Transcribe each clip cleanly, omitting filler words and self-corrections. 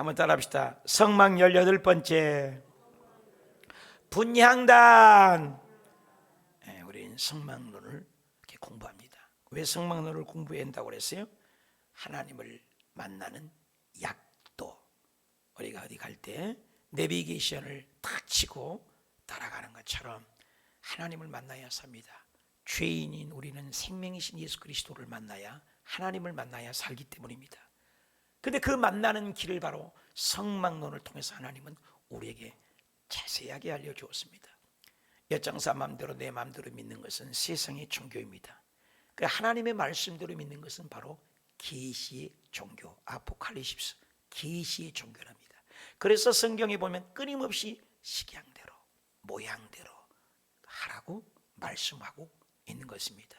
한번 따라합시다. 성막 18번째 분향단. 우리는 성막론을 이렇게 공부합니다. 왜 성막론을 공부해야 한다고 그랬어요? 하나님을 만나는 약도. 우리가 어디 갈 때 내비게이션을 탁 치고 따라가는 것처럼 하나님을 만나야 삽니다. 죄인인 우리는 생명이신 예수 그리스도를 만나야, 하나님을 만나야 살기 때문입니다. 근데 그 만나는 길을 바로 성막론을 통해서 하나님은 우리에게 자세하게 알려주었습니다. 엿장사 마음대로 내 마음대로 믿는 것은 세상의 종교입니다. 그 하나님의 말씀대로 믿는 것은 바로 계시의 종교, 아포칼립스, 계시의 종교랍니다. 그래서 성경에 보면 끊임없이 식양대로, 모양대로 하라고 말씀하고 있는 것입니다.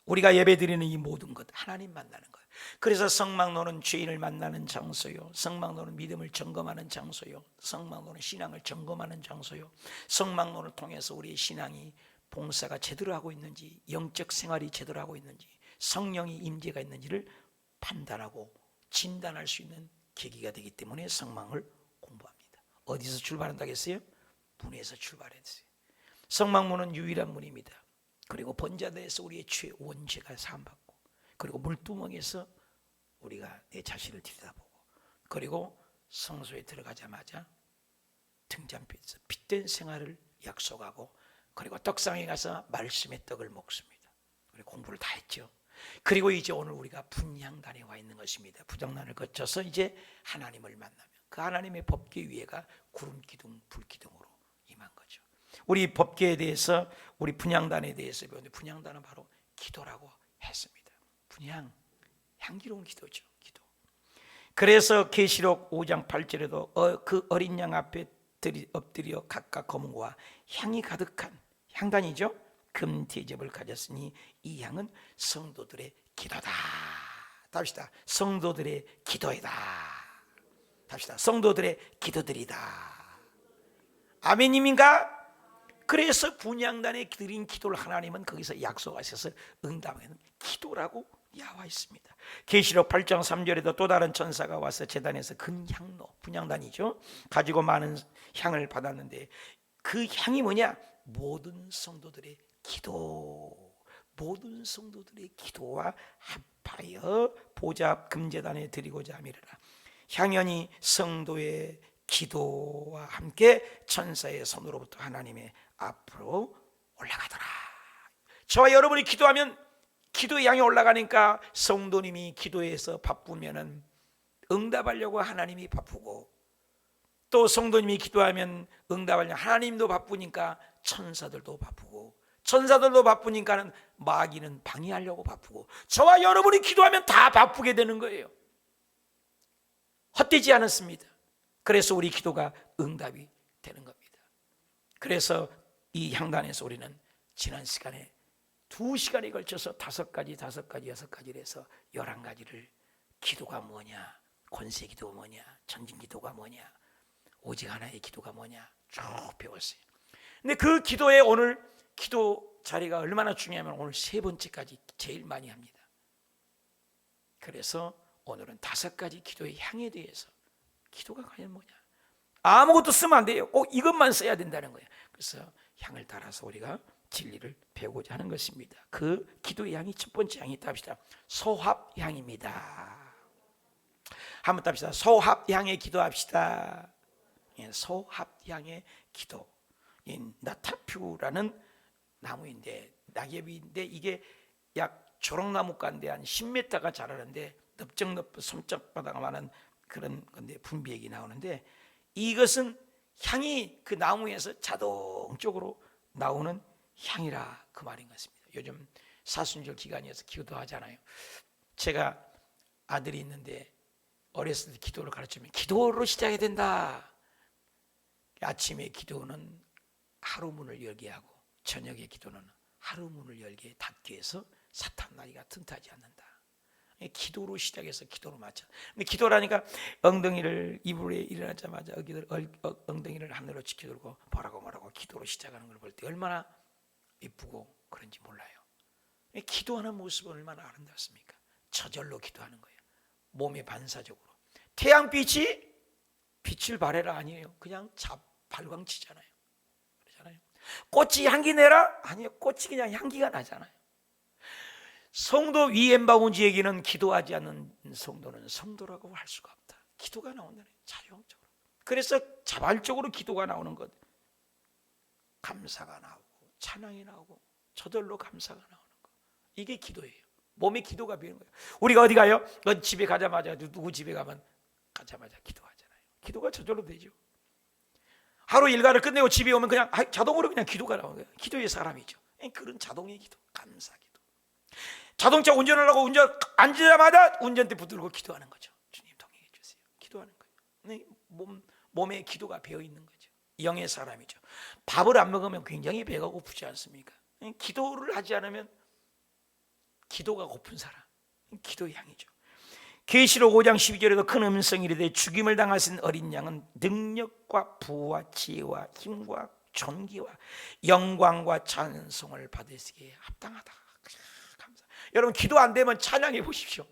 우리가 예배드리는 이 모든 것, 하나님 만나는 것. 그래서 성막론은 죄인을 만나는 장소요, 성막론은 믿음을 점검하는 장소요, 성막론은 신앙을 점검하는 장소요, 성막론을 통해서 우리의 신앙이 봉사가 제대로 하고 있는지, 영적 생활이 제대로 하고 있는지, 성령의 임재가 있는지를 판단하고 진단할 수 있는 계기가 되기 때문에 성막을 공부합니다. 어디서 출발한다고 했어요? 문에서 출발했어요. 성막문은 유일한 문입니다. 그리고 번자대에서 우리의 원죄가 사함받고, 그리고 물두멍에서 우리가 내 자신을 들여다보고, 그리고 성소에 들어가자마자 등잔빛에서 빛된 생활을 약속하고, 그리고 떡상에 가서 말씀의 떡을 먹습니다. 그리고 공부를 다 했죠. 그리고 이제 오늘 우리가 분향단에 와 있는 것입니다. 분향단을 거쳐서 이제 하나님을 만나면 그 하나님의 법궤 위에가 구름 기둥, 불 기둥으로 임한 거죠. 우리 법궤에 대해서, 우리 분향단에 대해서 배우는데, 분향단은 바로 기도라고 했습니다. 분향, 향기로운 기도죠. 기도. 그래서 계시록 5장 8절에도 그 어린 양 앞에 엎드려 각각 검은고와 향이 가득한 향단이죠, 금 대접을 가졌으니 이 향은 성도들의 기도다. 답시다. 성도들의 기도이다. 답시다. 성도들의 기도들이다. 아멘입니까? 그래서 분향단에 드린 기도를 하나님은 거기서 약속하셔서 응답하는 기도라고 나와 있습니다. 계시록 8장 3절에도 또 다른 천사가 와서 제단에서 금향로, 분향단이죠, 가지고 많은 향을 받았는데 그 향이 뭐냐? 모든 성도들의 기도, 모든 성도들의 기도와 합하여 보좌 금제단에 드리고자 함이라. 향연이 성도의 기도와 함께 천사의 손으로부터 하나님의 앞으로 올라가더라. 저와 여러분이 기도하면 기도의 양이 올라가니까 성도님이 기도해서 바쁘면은 응답하려고 하나님이 바쁘고, 또 성도님이 기도하면 응답하려고 하나님도 바쁘니까 천사들도 바쁘고, 천사들도 바쁘니까는 마귀는 방해하려고 바쁘고, 저와 여러분이 기도하면 다 바쁘게 되는 거예요. 헛되지 않았습니다. 그래서 우리 기도가 응답이 되는 겁니다. 그래서 이 향단에서 우리는 지난 시간에 2시간에 걸쳐서 5가지, 6가지를 해서 11가지를, 기도가 뭐냐, 권세기도가 뭐냐, 전진기도가 뭐냐, 오직 하나의 기도가 뭐냐 쭉 배웠어요. 근데 그 기도에 오늘 기도 자리가 얼마나 중요하면 오늘 3번째까지 제일 많이 합니다. 그래서 오늘은 5가지 기도의 향에 대해서, 기도가 과연 뭐냐, 아무것도 쓰면 안 돼요. 이것만 써야 된다는 거예요. 그래서 향을 따라서 우리가 진리를 배우고자 하는 것입니다. 그 기도의 향이 첫 번째 향이 답시다. 소합향입니다. 한번 답시다. 소합향의 기도합시다. 소합향의 기도. 나타퓨라는 나무인데, 낙엽인데, 이게 약 조롱나무가인데 한 10m가 자라는데 넓적 손바닥만한 그런 건데 분비액이 나오는데, 이것은 향이 그 나무에서 자동적으로 나오는 향이라 그 말인 것입니다. 요즘 사순절 기간이어서 기도하잖아요. 제가 아들이 있는데 어렸을 때 기도를 가르치면 기도로 시작해야 된다. 아침에 기도는 하루 문을 열게 하고 저녁에 기도는 하루 문을 열게 닫게 해서 사탄 나리가 틈타지 않는다. 기도로 시작해서 기도로 마쳐. 근데 기도라니까 엉덩이를 이불에 일어나자마자 엉덩이를 하늘로 치켜들고 뭐라고 기도로 시작하는 걸 볼 때 얼마나 이쁘고 그런지 몰라요. 기도하는 모습은 얼마나 아름답습니까? 저절로 기도하는 거예요. 몸의 반사적으로. 태양빛이 빛을 발해라 아니에요. 그냥 발광치잖아요. 그러잖아요. 꽃이 향기 내라? 아니요. 꽃이 그냥 향기가 나잖아요. 성도 위엠바운지에게는 기도하지 않는 성도는 성도라고 할 수가 없다. 기도가 나온다는 거예요. 자연적으로. 그래서 자발적으로 기도가 나오는 것. 감사가 나오고 찬양이 나오고 저절로 감사가 나오는 거. 이게 기도예요. 몸에 기도가 비는 거예요. 우리가 어디 가요? 집에 가자마자 누구 집에 가면 가자마자 기도하잖아요. 기도가 저절로 되죠. 하루 일과를 끝내고 집에 오면 그냥 자동으로 그냥 기도가 나오는 거예요. 기도의 사람이죠. 그런 자동의 기도, 감사 기도. 자동차 운전하려고 앉자마자 운전대 붙들고 기도하는 거죠. 주님 동행해 주세요. 기도하는 거예요. 몸에 기도가 배어 있는 거죠. 영의 사람이죠. 밥을 안 먹으면 굉장히 배가 고프지 않습니까? 기도를 하지 않으면 기도가 고픈 사람, 기도의 향이죠. 계시록 5장 12절에도 큰 음성이 이르되 죽임을 당하신 어린 양은 능력과 부와 지혜와 힘과 존귀와 영광과 찬송을 받으시기에 합당하다. 감사. 여러분 기도 안 되면 찬양해 보십시오.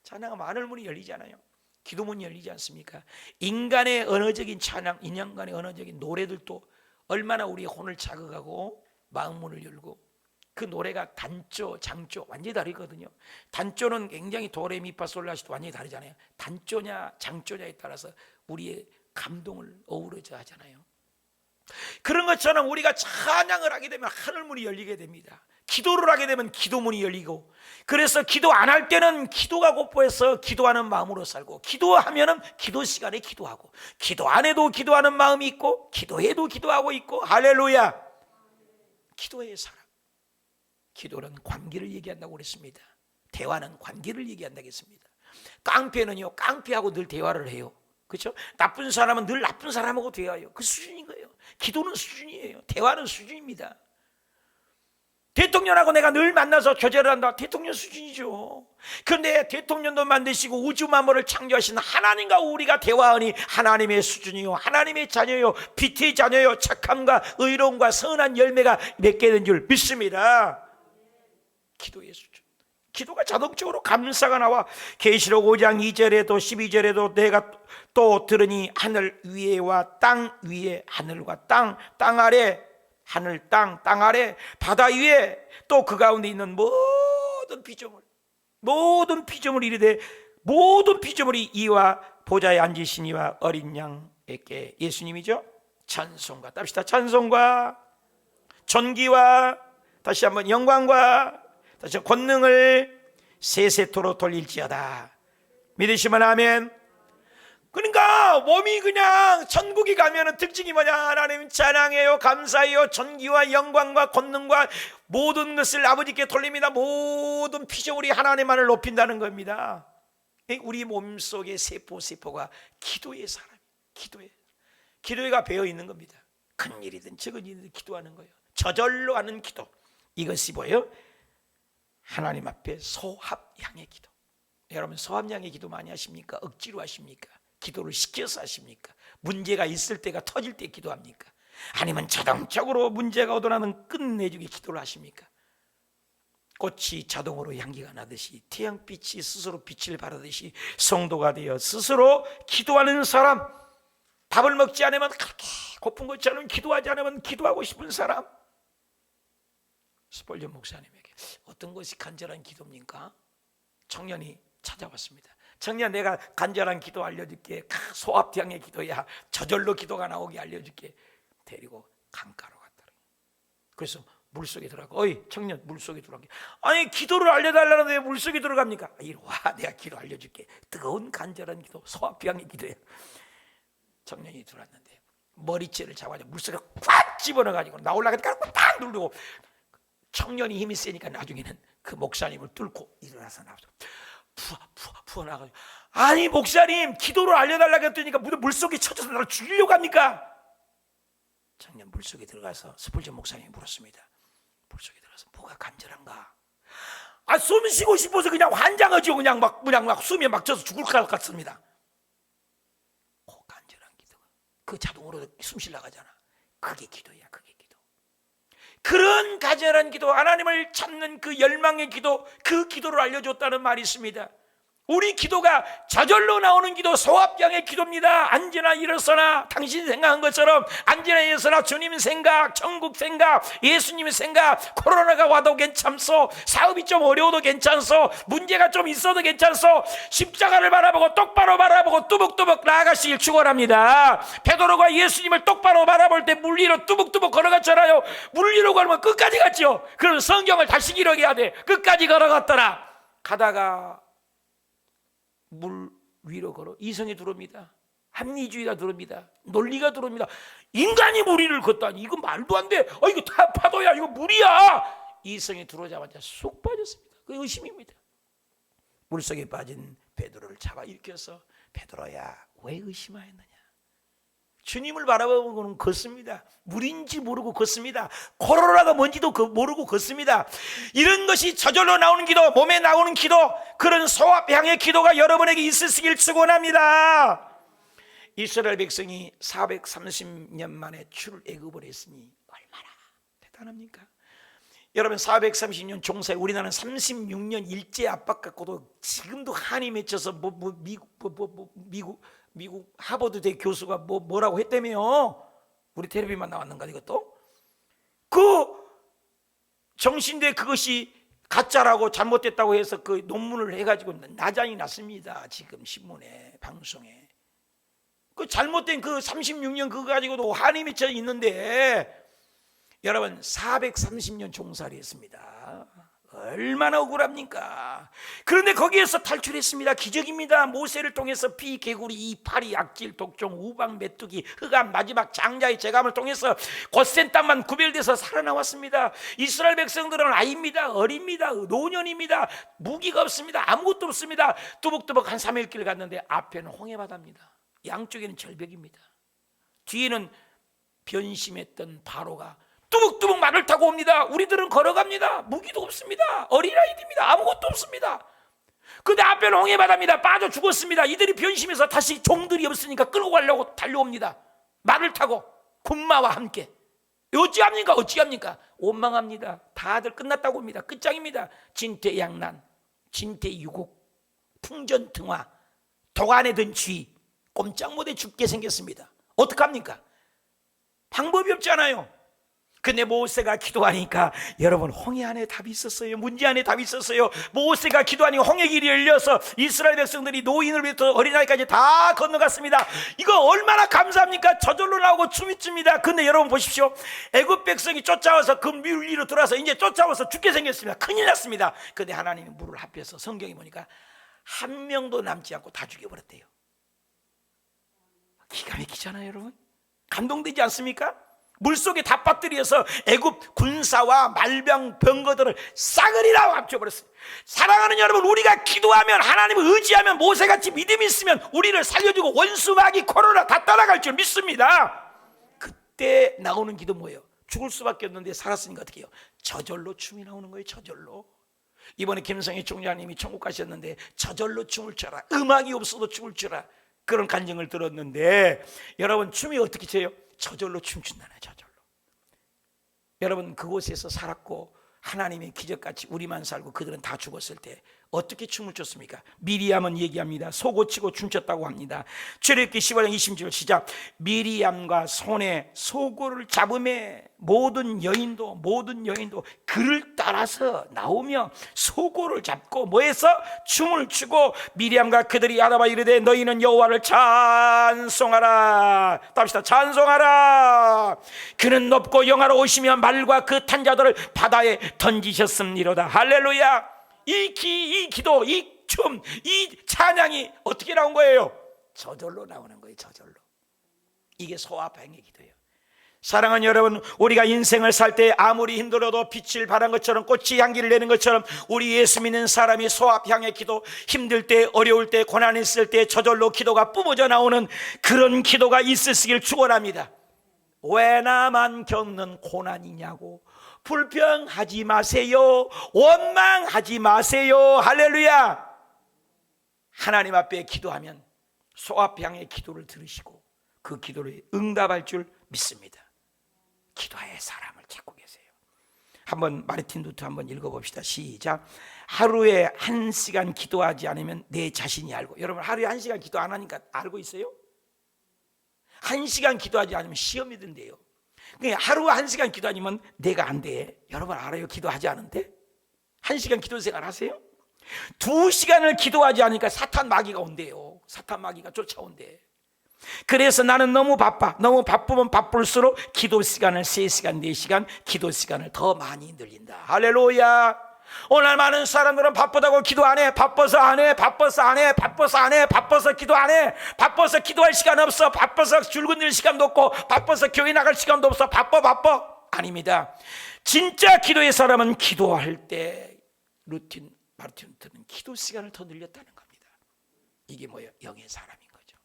찬양하면 하늘문이 열리잖아요. 기도문이 열리지 않습니까? 인간의 언어적인 찬양, 인간의 언어적인 노래들도 얼마나 우리의 혼을 자극하고 마음문을 열고, 그 노래가 단조, 장조 완전히 다르거든요. 단조는 굉장히 도레미파솔라시도 완전히 다르잖아요. 단조냐 장조냐에 따라서 우리의 감동을 어우러져 하잖아요. 그런 것처럼 우리가 찬양을 하게 되면 하늘문이 열리게 됩니다. 기도를 하게 되면 기도문이 열리고, 그래서 기도 안 할 때는 기도가 고파해서 기도하는 마음으로 살고, 기도하면은 기도 시간에 기도하고, 기도 안 해도 기도하는 마음이 있고, 기도해도 기도하고 있고. 할렐루야. 기도의 사람. 기도는 관계를 얘기한다고 그랬습니다. 대화는 관계를 얘기한다고 했습니다. 깡패는요, 깡패하고 늘 대화를 해요. 그렇죠? 나쁜 사람은 늘 나쁜 사람하고 대화해요. 그 수준인 거예요. 기도는 수준이에요. 대화는 수준입니다. 대통령하고 내가 늘 만나서 교제를 한다. 대통령 수준이죠. 그런데 대통령도 만드시고 우주 만물을 창조하신 하나님과 우리가 대화하니 하나님의 수준이요, 하나님의 자녀요, 빛의 자녀요, 착함과 의로움과 선한 열매가 맺게 된 줄 믿습니다. 기도의 수준. 기도가 자동적으로 감사가 나와. 계시록 5장 2절에도 12절에도 내가 또 들으니 하늘 위에와 땅 위에, 하늘과 땅 아래, 하늘 땅 아래, 바다 위에, 또 그 가운데 있는 모든 피조물 이르되 모든 피조물이 이와 보좌에 앉으신 이와 어린 양에게, 예수님이죠, 찬송과, 답시다. 찬송과 존귀와, 다시 한번 영광과, 다시 권능을 세세토록 돌릴지어다. 믿으시면 아멘. 그러니까 몸이 그냥 천국에 가면 특징이 뭐냐? 하나님 찬양해요, 감사해요, 존귀와 영광과 권능과 모든 것을 아버지께 돌립니다. 모든 피조물이 하나님만을 높인다는 겁니다. 우리 몸속의 세포가 기도의 사람, 기도가 배어 있는 겁니다. 큰 일이든 적은 일이든 기도하는 거예요. 저절로 하는 기도. 이것이 뭐예요? 하나님 앞에 소합향의 기도. 여러분 소합향의 기도 많이 하십니까? 억지로 하십니까? 기도를 시켜서 하십니까? 문제가 있을 때가 터질 때 기도합니까? 아니면 자동적으로 문제가 오더라는 끝내주기 기도를 하십니까? 꽃이 자동으로 향기가 나듯이 태양빛이 스스로 빛을 발하듯이 성도가 되어 스스로 기도하는 사람, 밥을 먹지 않으면 그렇게 고픈 것처럼 기도하지 않으면 기도하고 싶은 사람. 스폴전 목사님에게 어떤 것이 간절한 기도입니까? 청년이 찾아왔습니다. 청년, 내가 간절한 기도 알려줄게. 소합향의 기도야. 저절로 기도가 나오게 알려줄게. 데리고 강가로 갔더니, 그래서 물속에 들어가고, 어이 청년, 물속에 들어가게. 아니 기도를 알려달라는데 왜 물속에 들어갑니까? 이리 와, 내가 기도 알려줄게. 뜨거운 간절한 기도, 소합향의 기도야. 청년이 들어왔는데 머리채를 잡아서 물속에 꽉 집어넣어가지고 나올라가니까 딱 누르고, 청년이 힘이 세니까 나중에는 그 목사님을 뚫고 일어나서 나와서 푸어 나가지고, 아니 목사님 기도를 알려달라고 했더니까 물속에 쳐져서 나를 죽이려고 합니까? 청년 물속에 들어가서 스폴전 목사님이 물었습니다. 물속에 들어가서 뭐가 간절한가? 숨 쉬고 싶어서 그냥 환장하죠. 그냥 막 숨이 막 젖어서 죽을 것 같습니다. 간절한 기도가, 그 자동으로 숨 쉬려 가잖아. 그게 기도야. 그게 기도. 그런 간절한 기도, 하나님을 찾는 그 열망의 기도, 그 기도를 알려줬다는 말이 있습니다. 우리 기도가 저절로 나오는 기도, 소압양의 기도입니다. 언제나 일어서나 당신 생각한 것처럼 언제나 일어서나 주님 생각, 천국 생각, 예수님 생각, 코로나가 와도 괜찮소, 사업이 좀 어려워도 괜찮소, 문제가 좀 있어도 괜찮소, 십자가를 바라보고 똑바로 바라보고 뚜벅뚜벅 나아가시길 축원합니다. 베드로가 예수님을 똑바로 바라볼 때 물 위로 뚜벅뚜벅 걸어갔잖아요. 물 위로 걸으면 끝까지 갔죠. 그럼 성경을 다시 기록해야 돼. 끝까지 걸어갔더라. 가다가 물 위로 걸어 이성이 들어옵니다. 합리주의가 들어옵니다. 논리가 들어옵니다. 인간이 물 위를 걷다니 이거 말도 안 돼. 이거 다 파도야. 이거 물이야. 이성이 들어오자마자 쑥 빠졌습니다. 그 의심입니다. 물속에 빠진 베드로를 잡아 일으켜서 베드로야 왜 의심하였느냐. 주님을 바라보고는 걷습니다. 물인지 모르고 걷습니다. 코로나가 뭔지도 모르고 걷습니다. 이런 것이 저절로 나오는 기도, 몸에 나오는 기도, 그런 소압향의 기도가 여러분에게 있으시길 축원합니다. 이스라엘 백성이 430년 만에 출애굽을 했으니 얼마나 대단합니까? 여러분 430년 종사에 우리나라는 36년 일제 압박 갖고도 지금도 한이 맺혀서 미국 하버드대 교수가 뭐라고 했다며요? 우리 텔레비만 나왔는가 이것도? 그 정신대 그것이 가짜라고 잘못됐다고 해서 그 논문을 해가지고 나장이 났습니다. 지금 신문에 방송에 그 잘못된 그 36년 그거 가지고도 한이 맺혀 있는데 여러분 430년 종살이 했습니다. 얼마나 억울합니까? 그런데 거기에서 탈출했습니다. 기적입니다. 모세를 통해서 피, 개구리, 이, 파리, 악질, 독종, 우박, 메뚜기, 흑암, 마지막 장자의 재감을 통해서 곧센 땅만 구별돼서 살아나왔습니다. 이스라엘 백성들은 아이입니다. 어립니다. 노년입니다. 무기가 없습니다. 아무것도 없습니다. 뚜벅뚜벅 한 3일 길 갔는데 앞에는 홍해바다입니다. 양쪽에는 절벽입니다. 뒤에는 변심했던 바로가 뚜벅뚜벅 말을 타고 옵니다. 우리들은 걸어갑니다. 무기도 없습니다. 어린아이들입니다. 아무것도 없습니다. 근데 앞에는 홍해바다입니다. 빠져 죽었습니다. 이들이 변심해서 다시 종들이 없으니까 끌고 가려고 달려옵니다. 말을 타고 군마와 함께. 어찌합니까? 어찌합니까? 원망합니다. 다들 끝났다고 합니다. 끝장입니다. 진퇴양난, 진퇴유곡, 풍전등화, 도간에 든 쥐, 꼼짝 못해 죽게 생겼습니다. 어떡합니까? 방법이 없잖아요. 근데 모세가 기도하니까 여러분 홍해 안에 답이 있었어요. 문제 안에 답이 있었어요. 모세가 기도하니 홍해 길이 열려서 이스라엘 백성들이 노인을부터 어린아이까지 다 건너갔습니다. 이거 얼마나 감사합니까? 저절로 나오고 춤이 춥니다. 근데 여러분 보십시오. 애굽 백성이 쫓아와서 그 물 위로 들어와서 이제 쫓아와서 죽게 생겼습니다. 큰일 났습니다. 근데 하나님이 물을 합해서 성경에 보니까 한 명도 남지 않고 다 죽여버렸대요. 기가 막히잖아요 여러분. 감동되지 않습니까? 물속에 다 빠뜨려서 애굽 군사와 말병 병거들을 싸그리라고 합쳐버렸어요. 사랑하는 여러분, 우리가 기도하면 하나님을 의지하면 모세같이 믿음이 있으면 우리를 살려주고 원수 마귀 코로나 다 따라갈 줄 믿습니다. 그때 나오는 기도 뭐예요? 죽을 수밖에 없는데 살았으니까 어떻게 해요? 저절로 춤이 나오는 거예요. 저절로. 이번에 김성희 총장님이 천국 가셨는데 저절로 춤을 춰라, 음악이 없어도 춤을 춰라, 그런 간증을 들었는데 여러분 춤이 어떻게 춰요? 저절로 춤춘다네. 저절로. 여러분 그곳에서 살았고 하나님의 기적같이 우리만 살고 그들은 다 죽었을 때 어떻게 춤을 췄습니까? 미리암은 얘기합니다. 소고치고 춤췄다고 합니다. 출애굽기 15장 26절 시작. 미리암과 손에 소고를 잡음에 모든 여인도 그를 따라서 나오며 소고를 잡고 뭐해서 춤을 추고 미리암과 그들이 알아봐 이르되 너희는 여호와를 찬송하라. 답시다. 찬송하라. 그는 높고 영화로우시며 말과 그 탄 자들을 바다에 던지셨음이로다. 할렐루야. 이 기도, 이 춤, 이 찬양이 어떻게 나온 거예요? 저절로 나오는 거예요. 저절로. 이게 소아방의 기도예요. 사랑하는 여러분, 우리가 인생을 살 때 아무리 힘들어도 빛을 발한 것처럼 꽃이 향기를 내는 것처럼 우리 예수 믿는 사람이 소압향의 기도, 힘들 때 어려울 때 고난 있을 때 저절로 기도가 뿜어져 나오는 그런 기도가 있으시길 축원합니다. 왜 나만 겪는 고난이냐고 불평하지 마세요. 원망하지 마세요. 할렐루야. 하나님 앞에 기도하면 소압향의 기도를 들으시고 그 기도를 응답할 줄 믿습니다. 기도의 사람을 찾고 계세요. 한번 마르틴 루터 한번 읽어봅시다. 시작. 하루에 1시간 기도하지 않으면 내 자신이 알고, 여러분 하루에 1시간 기도 안 하니까 알고 있어요? 1시간 기도하지 않으면 시험이 든대요. 그러니까 하루 1시간 기도하면 내가 안 돼. 여러분 알아요? 기도하지 않은데 1시간 기도 생활 하세요? 2시간을 기도하지 않으니까 사탄 마귀가 온대요. 사탄 마귀가 쫓아온대. 그래서 나는 너무 바빠. 너무 바쁘면 바쁠수록 기도 시간을 3시간, 4시간 기도 시간을 더 많이 늘린다. 할렐루야. 오늘 많은 사람들은 바쁘다고 기도 안 해. 바빠서 안 해. 바빠서 안 해. 바빠서 안 해. 바빠서 기도 안 해. 바빠서 기도할 시간 없어. 바빠서 출근할 시간도 없고, 바빠서 교회 나갈 시간도 없어. 바빠. 아닙니다. 진짜 기도의 사람은 기도할 때 마르틴 루터는 기도 시간을 더 늘렸다는 겁니다. 이게 뭐예요? 영의 사람인 거죠.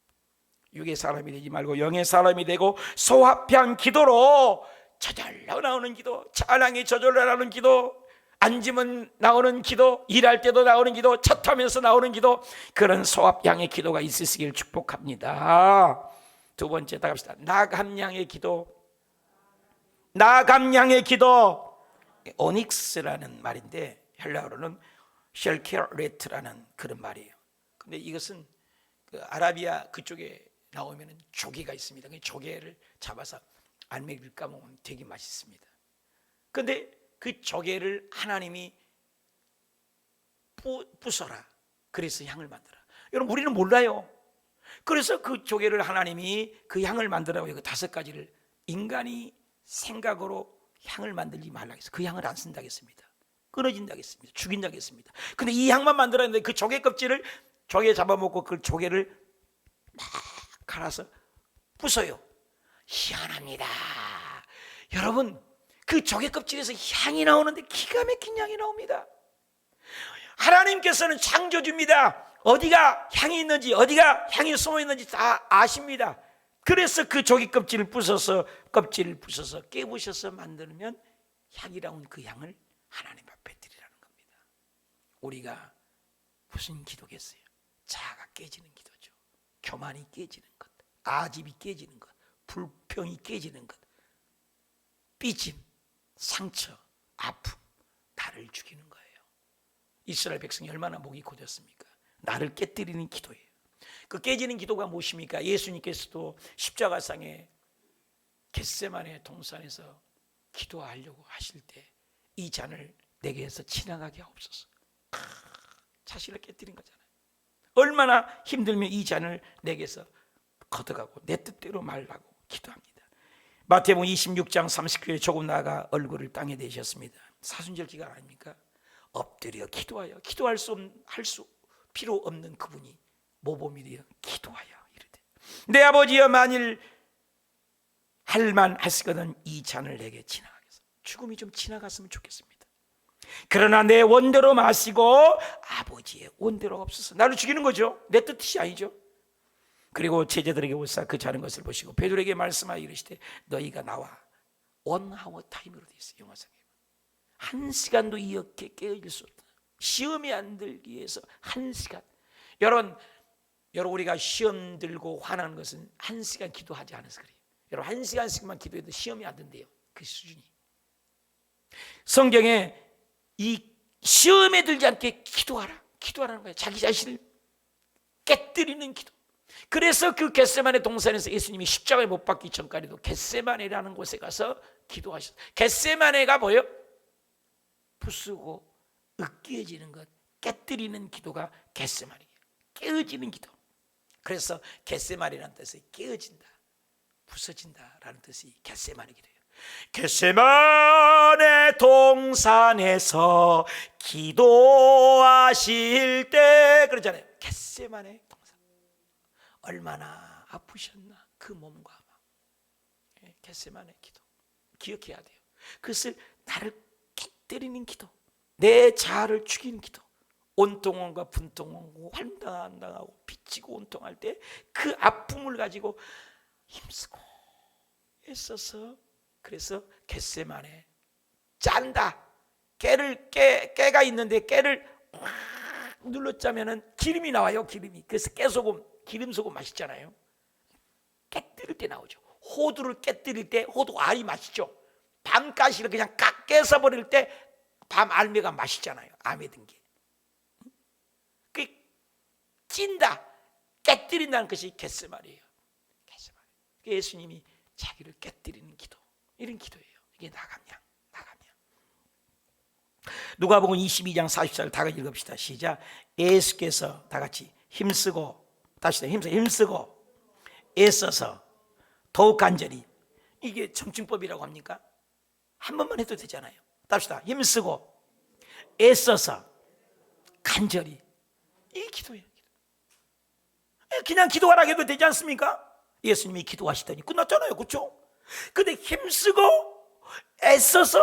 육의 사람이 되지 말고 영의 사람이 되고 소화평 기도로 저절로 나오는 기도, 찬양이 저절로 나오는 기도, 앉으면 나오는 기도, 일할 때도 나오는 기도, 차 타면서 나오는 기도, 그런 소합양의 기도가 있으시길 축복합니다. 두 번째 다 갑시다. 나감양의 기도. 나감양의 기도. 오닉스라는 말인데 헬라어로는 쉘케레트라는 그런 말이에요. 근데 이것은 그 아라비아 그쪽에 나오면 조개가 있습니다. 그 조개를 잡아서 알맹이를 까먹으면 되게 맛있습니다. 근데 그 조개를 하나님이 부숴라. 그래서 향을 만들어. 여러분 우리는 몰라요. 그래서 그 조개를 하나님이 그 향을 만들라고 그 5가지를 인간이 생각으로 향을 만들지 말라고 해서 그 향을 안 쓴다고 했습니다. 끊어진다고 했습니다. 죽인다고 했습니다. 근데 이 향만 만들었는데 그 조개 껍질을 조개 잡아먹고 그 조개를 막 갈아서 부숴요. 희한합니다. 여러분 그 조개 껍질에서 향이 나오는데 기가 막힌 향이 나옵니다. 하나님께서는 창조주입니다. 어디가 향이 있는지, 어디가 향이 숨어 있는지 다 아십니다. 그래서 그 조개 껍질을 부숴서 깨부셔서 만들면 향이 나온 그 향을 하나님 앞에 드리라는 겁니다. 우리가 무슨 기도겠어요? 자아가 깨지는 기도죠. 교만이 깨지는 것, 아집이 깨지는 것, 불평이 깨지는 것, 삐짐, 상처, 아픔, 나를 죽이는 거예요. 이스라엘 백성이 얼마나 목이 곧였습니까? 나를 깨뜨리는 기도예요. 그 깨지는 기도가 무엇입니까? 예수님께서도 십자가상에 겟세마네 동산에서 기도하려고 하실 때 이 잔을 내게서 지나가게 하옵소서. 자신을 깨뜨린 거잖아요. 얼마나 힘들면 이 잔을 내게서 걷어가고 내 뜻대로 말라고 기도합니다. 마태복음 26장 39에 조금 나아가 얼굴을 땅에 대셨습니다. 사순절 기간 아닙니까? 엎드려 기도하여, 기도할 수 필요 없는 그분이 모범이 되어 기도하여 이르되, 내 아버지여 만일 할만 했거든 이 잔을 내게 지나가겠소. 죽음이 좀 지나갔으면 좋겠습니다. 그러나 내 원대로 마시고 아버지의 원대로 없어서. 나를 죽이는 거죠. 내 뜻이 아니죠. 그리고 제자들에게 오사 그 자는 것을 보시고 베드로에게 말씀하여 이르시되 너희가 나와 1hour 타임으로 되어 있어요. 영어상에 1시간도 이렇게 깨어질 수 없다. 시험이 안 들기 위해서 1시간. 여러분 우리가 시험 들고 화나는 것은 1시간 기도하지 않아서 그래요. 여러분 1시간씩만 기도해도 시험이 안 된대요. 그 수준이. 성경에 이 시험에 들지 않게 기도하라는 거예요. 자기 자신을 깨뜨리는 기도. 그래서 그 겟세마네 동산에서 예수님이 십자가에 못 박기 전까지도 겟세마네라는 곳에 가서 기도하셨어요. 겟세마네가 뭐예요? 부수고 으깨어지는 것, 깨뜨리는 기도가 겟세마네예요. 깨어지는 기도. 그래서 겟세마네라는 뜻이 깨어진다, 부서진다라는 뜻이 겟세마네 기도예요. 겟세마네 동산에서 기도하실 때 그러잖아요. 겟세마네 동산. 얼마나 아프셨나 그 몸과 마음. 겟세마네 기도 기억해야 돼요. 그것을 나를 깨뜨리는 기도, 내 자아를 죽이는 기도. 온통원과 분통원고 환당하고 비치고 온통할 때 그 아픔을 가지고 힘쓰고 애써서, 그래서 겟세마네 짠다. 깨가 있는데 깨를 눌러 짜면은 기름이 나와요. 기름이. 그래서 깨소금, 기름소금 맛있잖아요. 깨뜨릴 때 나오죠. 호두를 깨뜨릴 때 호두 알이 맛있죠. 밤가시를 그냥 깨서 버릴 때 밤 알매가 맛있잖아요. 암에 든 게. 찐다, 깨뜨린다는 것이 겟세마리예요. 겟세마리. 예수님이 자기를 깨뜨리는 기도, 이런 기도예요. 이게 나감양. 누가복음 22장 44절 다 같이 읽읍시다. 시작. 예수께서 다 같이 힘쓰고, 다시 힘쓰고 애써서 더욱 간절히, 이게 정증법이라고 합니까? 한 번만 해도 되잖아요. 답시다. 힘쓰고 애써서 간절히, 이게 기도예요. 그냥 기도하라 해도 되지 않습니까? 예수님이 기도하시더니 끝났잖아요. 그렇죠? 근데 힘쓰고 애써서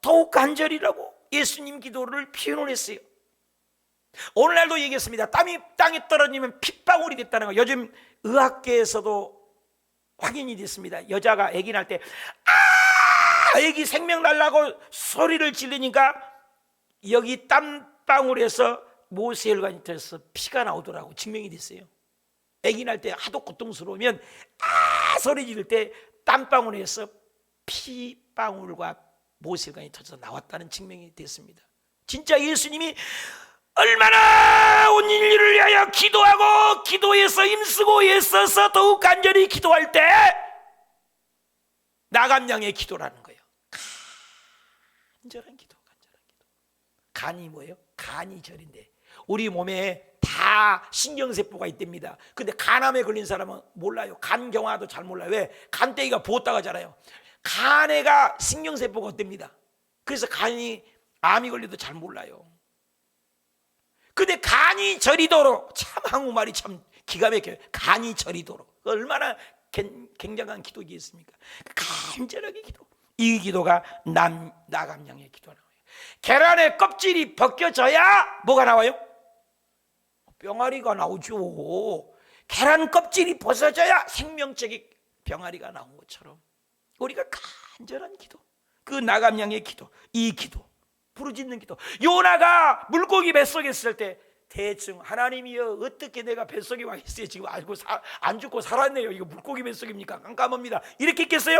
더욱 간절히라고 예수님 기도를 표현을 했어요. 오늘날도 얘기했습니다. 땀이 땅에 떨어지면 핏방울이 됐다는 거. 요즘 의학계에서도 확인이 됐습니다. 여자가 아기 날 때 아기 생명 날라고 소리를 지르니까 여기 땀방울에서 모세혈관이 터져서 피가 나오더라고. 증명이 됐어요. 아기 날 때 하도 고통스러우면 소리 지를 때 땀방울에서 피방울과 모세혈관이 터져서 나왔다는 증명이 됐습니다. 진짜 예수님이 얼마나 온 인류를 위하여 기도하고 기도해서 힘쓰고 애써서 더욱 간절히 기도할 때 나감양의 기도라는 거예요. 간절한 기도. 간이 뭐예요? 간이 절인데 우리 몸에 다 신경세포가 있답니다. 근데 간암에 걸린 사람은 몰라요. 간경화도 잘 몰라요. 왜? 간대기가 부었다가 하잖아요. 간에가 신경세포가 없답니다. 그래서 간이 암이 걸려도 잘 몰라요. 근데 간이 저리도록, 참 한국말이 참 기가 막혀요. 간이 저리도록. 얼마나 굉장한 기도겠습니까? 간절하게 기도. 이 기도가 나감양의 기도라는 거예요. 계란의 껍질이 벗겨져야 뭐가 나와요? 병아리가 나오죠. 계란 껍질이 벗어져야 생명적인 병아리가 나온 것처럼 우리가 간절한 기도, 그 나감양의 기도, 이 기도, 부르짖는 기도. 요나가 물고기 뱃속에 있을 때 대충 하나님이여 어떻게 내가 뱃속에 와 있어요? 지금 알고 안 죽고 살았네요. 이거 물고기 뱃속입니까? 깜깜합니다. 이렇게 했겠어요?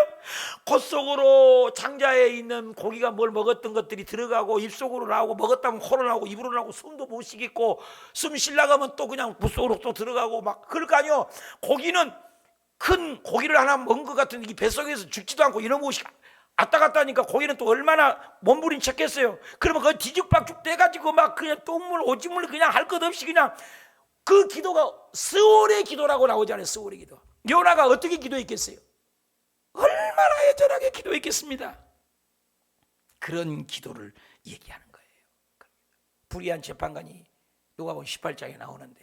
콧속으로 장자에 있는 고기가 뭘 먹었던 것들이 들어가고 입속으로 나오고 먹었다면 코로 나오고 입으로 나오고 숨도 못 쉬겠고 숨 쉬려가면 또 그냥 뱃속으로 또 들어가고 막 그럴 거 아니에요. 고기는 큰 고기를 하나 먹은 것 같은데 이 뱃속에서 죽지도 않고 이런 것이 왔다 갔다 하니까 고기는 또 얼마나 몸부림 쳤겠어요. 그러면 그 뒤죽박죽 돼가지고 막 그냥 똥물 오줌물 그냥 할 것 없이 그냥 그 기도가 스월의 기도라고 나오잖아요. 스월의 기도. 요나가 어떻게 기도했겠어요? 얼마나 애절하게 기도했겠습니다. 그런 기도를 얘기하는 거예요. 불의한 재판관이 요가복음 18장에 나오는데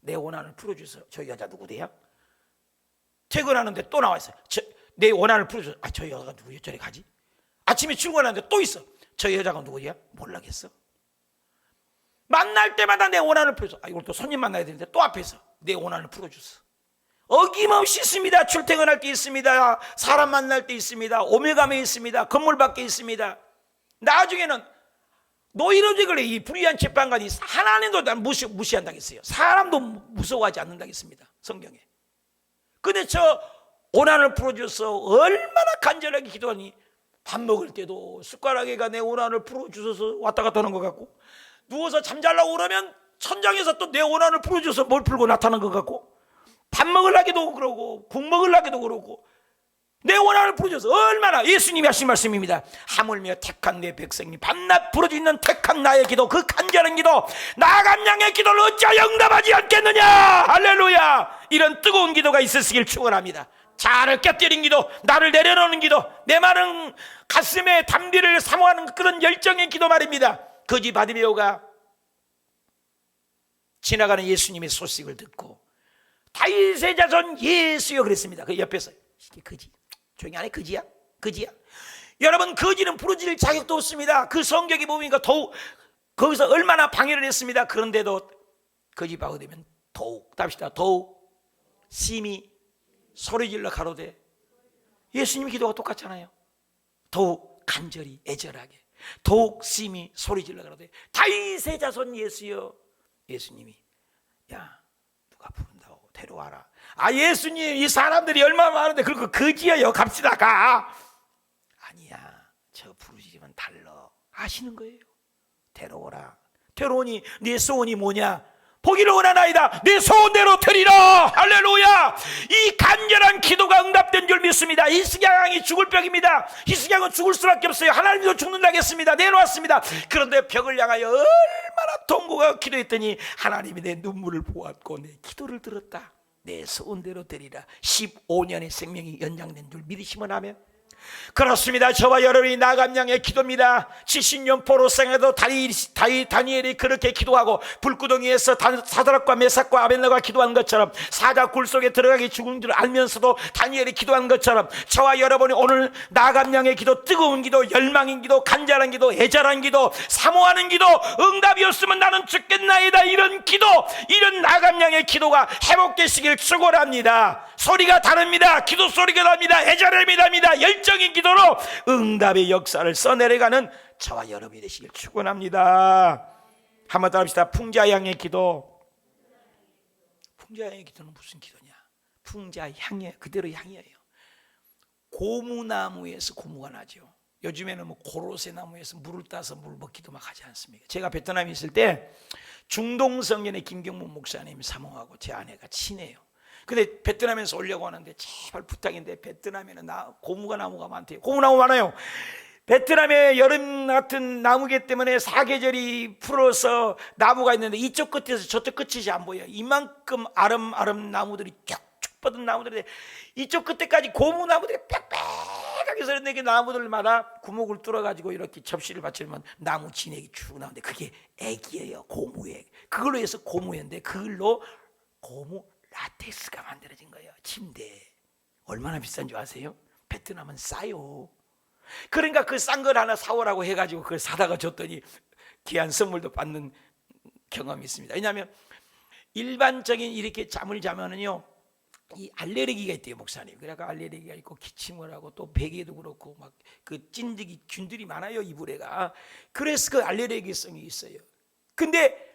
내 원한을 풀어주세요. 저 여자 누구대요? 퇴근하는데 또 나와 있어요. 내 원한을 풀어줘. 저 여자가 누구야? 저리 가지. 아침에 출근하는데 또 있어. 저 여자가 누구야? 몰라겠어. 만날 때마다 내 원한을 풀어줘. 이걸 또 손님 만나야 되는데 또 앞에서 내 원한을 풀어줬어. 어김없이 있습니다. 출퇴근할 때 있습니다. 사람 만날 때 있습니다. 오메가메 있습니다. 건물 밖에 있습니다. 나중에는 노이로직을 이 불의한 재판관이 하나님도 무시한다겠어요. 사람도 무서워하지 않는다겠습니다. 성경에. 근데 저 원한을 풀어줘서 얼마나 간절하게 기도하니 밥 먹을 때도 숟가락에가 내 원한을 풀어주셔서 왔다 갔다 하는 것 같고 누워서 잠자려고 그러면 천장에서 또 내 원한을 풀어줘서 뭘 풀고 나타나는 것 같고 밥 먹으려고도 그러고 국 먹으려고도 그러고 내 원한을 풀어줘서 얼마나 예수님이 하신 말씀입니다. 하물며 택한 내 백성이 밤낮 부르짖는 택한 나의 기도 그 간절한 기도 나감양의 기도를 어찌하여 응답하지 않겠느냐. 할렐루야. 이런 뜨거운 기도가 있으시길 축원합니다. 자아를 깨뜨린 기도, 나를 내려놓는 기도, 내 마른 가슴에 담비를 사모하는 그런 열정의 기도 말입니다. 거지 바디메오가 지나가는 예수님의 소식을 듣고 다윗의 자손 예수여 그랬습니다. 그 옆에서 이게 거지, 조용히 안 해. 거지야? 여러분 거지는 부르짖을 자격도 없습니다. 그 성경에 보니까 더욱 거기서 얼마나 방해를 했습니다. 그런데도 거지 바가 되면 더욱 답시다. 더욱 심히 소리질러 가로되. 예수님 기도가 똑같잖아요. 더욱 간절히 애절하게 더욱 심히 소리질러 가로되 다윗의 자손 예수여. 예수님이 야 누가 부른다고 데려와라. 예수님 이 사람들이 얼마나 많은데 그리고 거지여요. 갑시다 가. 아니야 저 부르짖으면 달러 하시는 거예요. 데려오라. 데려오니 네 소원이 뭐냐? 보기를 원하나이다. 내 소원대로 되리라. 할렐루야. 이 간절한 기도가 응답된 줄 믿습니다. 히스기야 왕이 죽을 병입니다. 히스기야 왕은 죽을 수밖에 없어요. 하나님도 죽는다겠습니다. 내놓았습니다. 그런데 벽을 향하여 얼마나 통곡하고 기도했더니 하나님이 내 눈물을 보았고 내 기도를 들었다. 내 소원대로 되리라. 15년의 생명이 연장된 줄 믿으시면 하면 그렇습니다. 저와 여러분이 나감양의 기도입니다. 70년 포로생에도 다니엘이 그렇게 기도하고 불구덩이에서 사드락과 메삭과 아벤느고가 기도한 것처럼 사자 굴 속에 들어가기 죽은 줄 알면서도 다니엘이 기도한 것처럼 저와 여러분이 오늘 나감양의 기도, 뜨거운 기도, 열망인 기도, 간절한 기도, 애절한 기도, 사모하는 기도, 응답이 없으면 나는 죽겠나이다, 이런 기도, 이런 나감양의 기도가 회복되시길 축원합니다. 소리가 다릅니다. 기도 소리가 다릅니다. 애절함이 다릅니다. 열정인 기도로 응답의 역사를 써내려가는 저와 여러분이 되시길 축원합니다. 한번 따라합시다. 풍자향의 기도. 풍자향의 기도는 무슨 기도냐? 풍자향이에요. 그대로 향이에요. 고무나무에서 고무가 나죠. 요즘에는 뭐 고로쇠 나무에서 물을 따서 물 먹기도 막 하지 않습니까? 제가 베트남에 있을 때 중동성전의 김경문 목사님 사모하고 제 아내가 친해요. 근데 베트남에서 오려고 하는데 제발 부탁인데 베트남에는 고무가 나무가 많대요. 고무나무 많아요. 베트남에 여름 같은 나무개 때문에 사계절이 풀어서 나무가 있는데 이쪽 끝에서 저쪽 끝이 안 보여요. 이만큼 아름아름 나무들이 쭉쭉 뻗은 나무들인데 이쪽 끝에까지 고무나무들이 빽빽하게 서있는 그 나무들마다 구멍을 뚫어가지고 이렇게 접시를 받치면 나무 진액이 쭉 나오는데 그게 액이에요. 고무액. 그걸로 해서 고무였는데 그걸로 고무 라텍스가 만들어진 거예요. 침대. 얼마나 비싼 줄 아세요? 베트남은 싸요. 그러니까 그 싼 걸 하나 사오라고 해가지고 그걸 사다가 줬더니 귀한 선물도 받는 경험이 있습니다. 왜냐하면 일반적인 이렇게 잠을 자면은요, 이 알레르기가 있대요, 목사님. 그러니까 알레르기가 있고 기침을 하고 또 베개도 그렇고 막 그 찐득이 균들이 많아요, 이불에가. 그래서 그 알레르기성이 있어요. 근데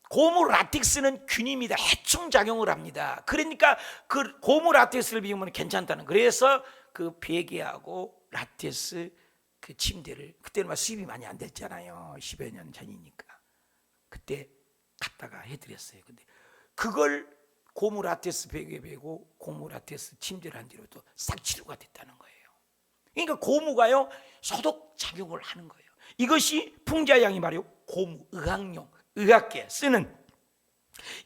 고무 라텍스는 균입니다. 해충 작용을 합니다. 그러니까 그 고무 라텍스를 비우면 괜찮다는. 그래서 그 베개하고 라텍스 그 침대를 그때는 막 수입이 많이 안 됐잖아요. 10여 년 전이니까 그때 갖다가 해드렸어요. 근데 그걸 고무 라텍스 베개 베고 고무 라텍스 침대를 한 뒤로 또 싹 치료가 됐다는 거예요. 그러니까 고무가요 소독 작용을 하는 거예요. 이것이 풍자향이 말이요 고무 의학용 의학계에 쓰는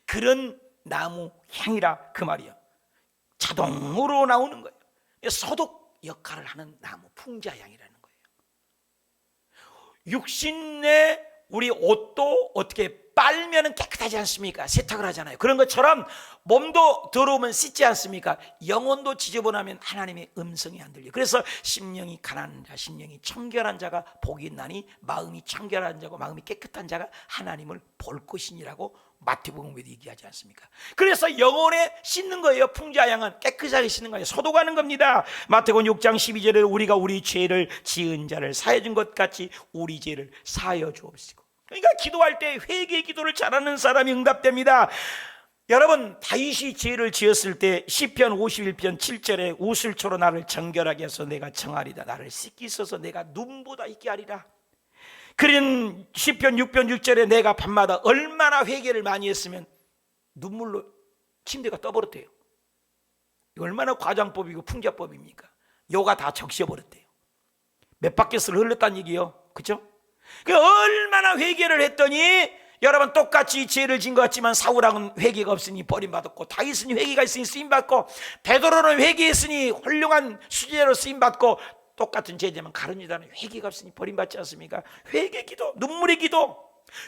그런 나무 향이라 그 말이야. 자동으로 나오는 거예요. 소독 역할을 하는 나무 풍자향이라는 거예요. 육신의 우리 옷도 어떻게 빨면은 깨끗하지 않습니까? 세탁을 하잖아요. 그런 것처럼 몸도 더러우면 씻지 않습니까? 영혼도 지저분하면 하나님의 음성이 안 들려요. 그래서 심령이 가난한 자, 심령이 청결한 자가 복이 있나니 마음이 청결한 자고 마음이 깨끗한 자가 하나님을 볼 것이니라고 마태복음에도 얘기하지 않습니까? 그래서 영혼에 씻는 거예요. 풍자향은 깨끗하게 씻는 거예요. 소독하는 겁니다. 마태복음 6장 12절에 우리가 우리 죄를 지은 자를 사해 준 것 같이 우리 죄를 사하여 주옵시고. 그러니까 기도할 때 회개 기도를 잘하는 사람이 응답됩니다. 여러분, 다윗이 죄를 지었을 때 시편 51편 7절에 우슬초로 나를 정결하게 해서 내가 정하리다. 나를 씻기소서 내가 눈보다 있게 하리라. 그런 시편 6편 6절에 내가 밤마다 얼마나 회개를 많이 했으면 눈물로 침대가 떠버렸대요. 이거 얼마나 과장법이고 풍자법입니까? 요가 다 적셔버렸대요. 몇 바퀴를 흘렀다는 얘기예요. 그렇죠? 그 얼마나 회개를 했더니 여러분 똑같이 죄를 진 것 같지만 사울왕은 회개가 없으니 버림받았고 다윗은 회개가 있으니 쓰임받고 베드로는 회개했으니 훌륭한 수제로 쓰임받고 똑같은 죄지만 가룟유다는 회개가 없으니 버림받지 않습니까? 회개 기도, 눈물의 기도,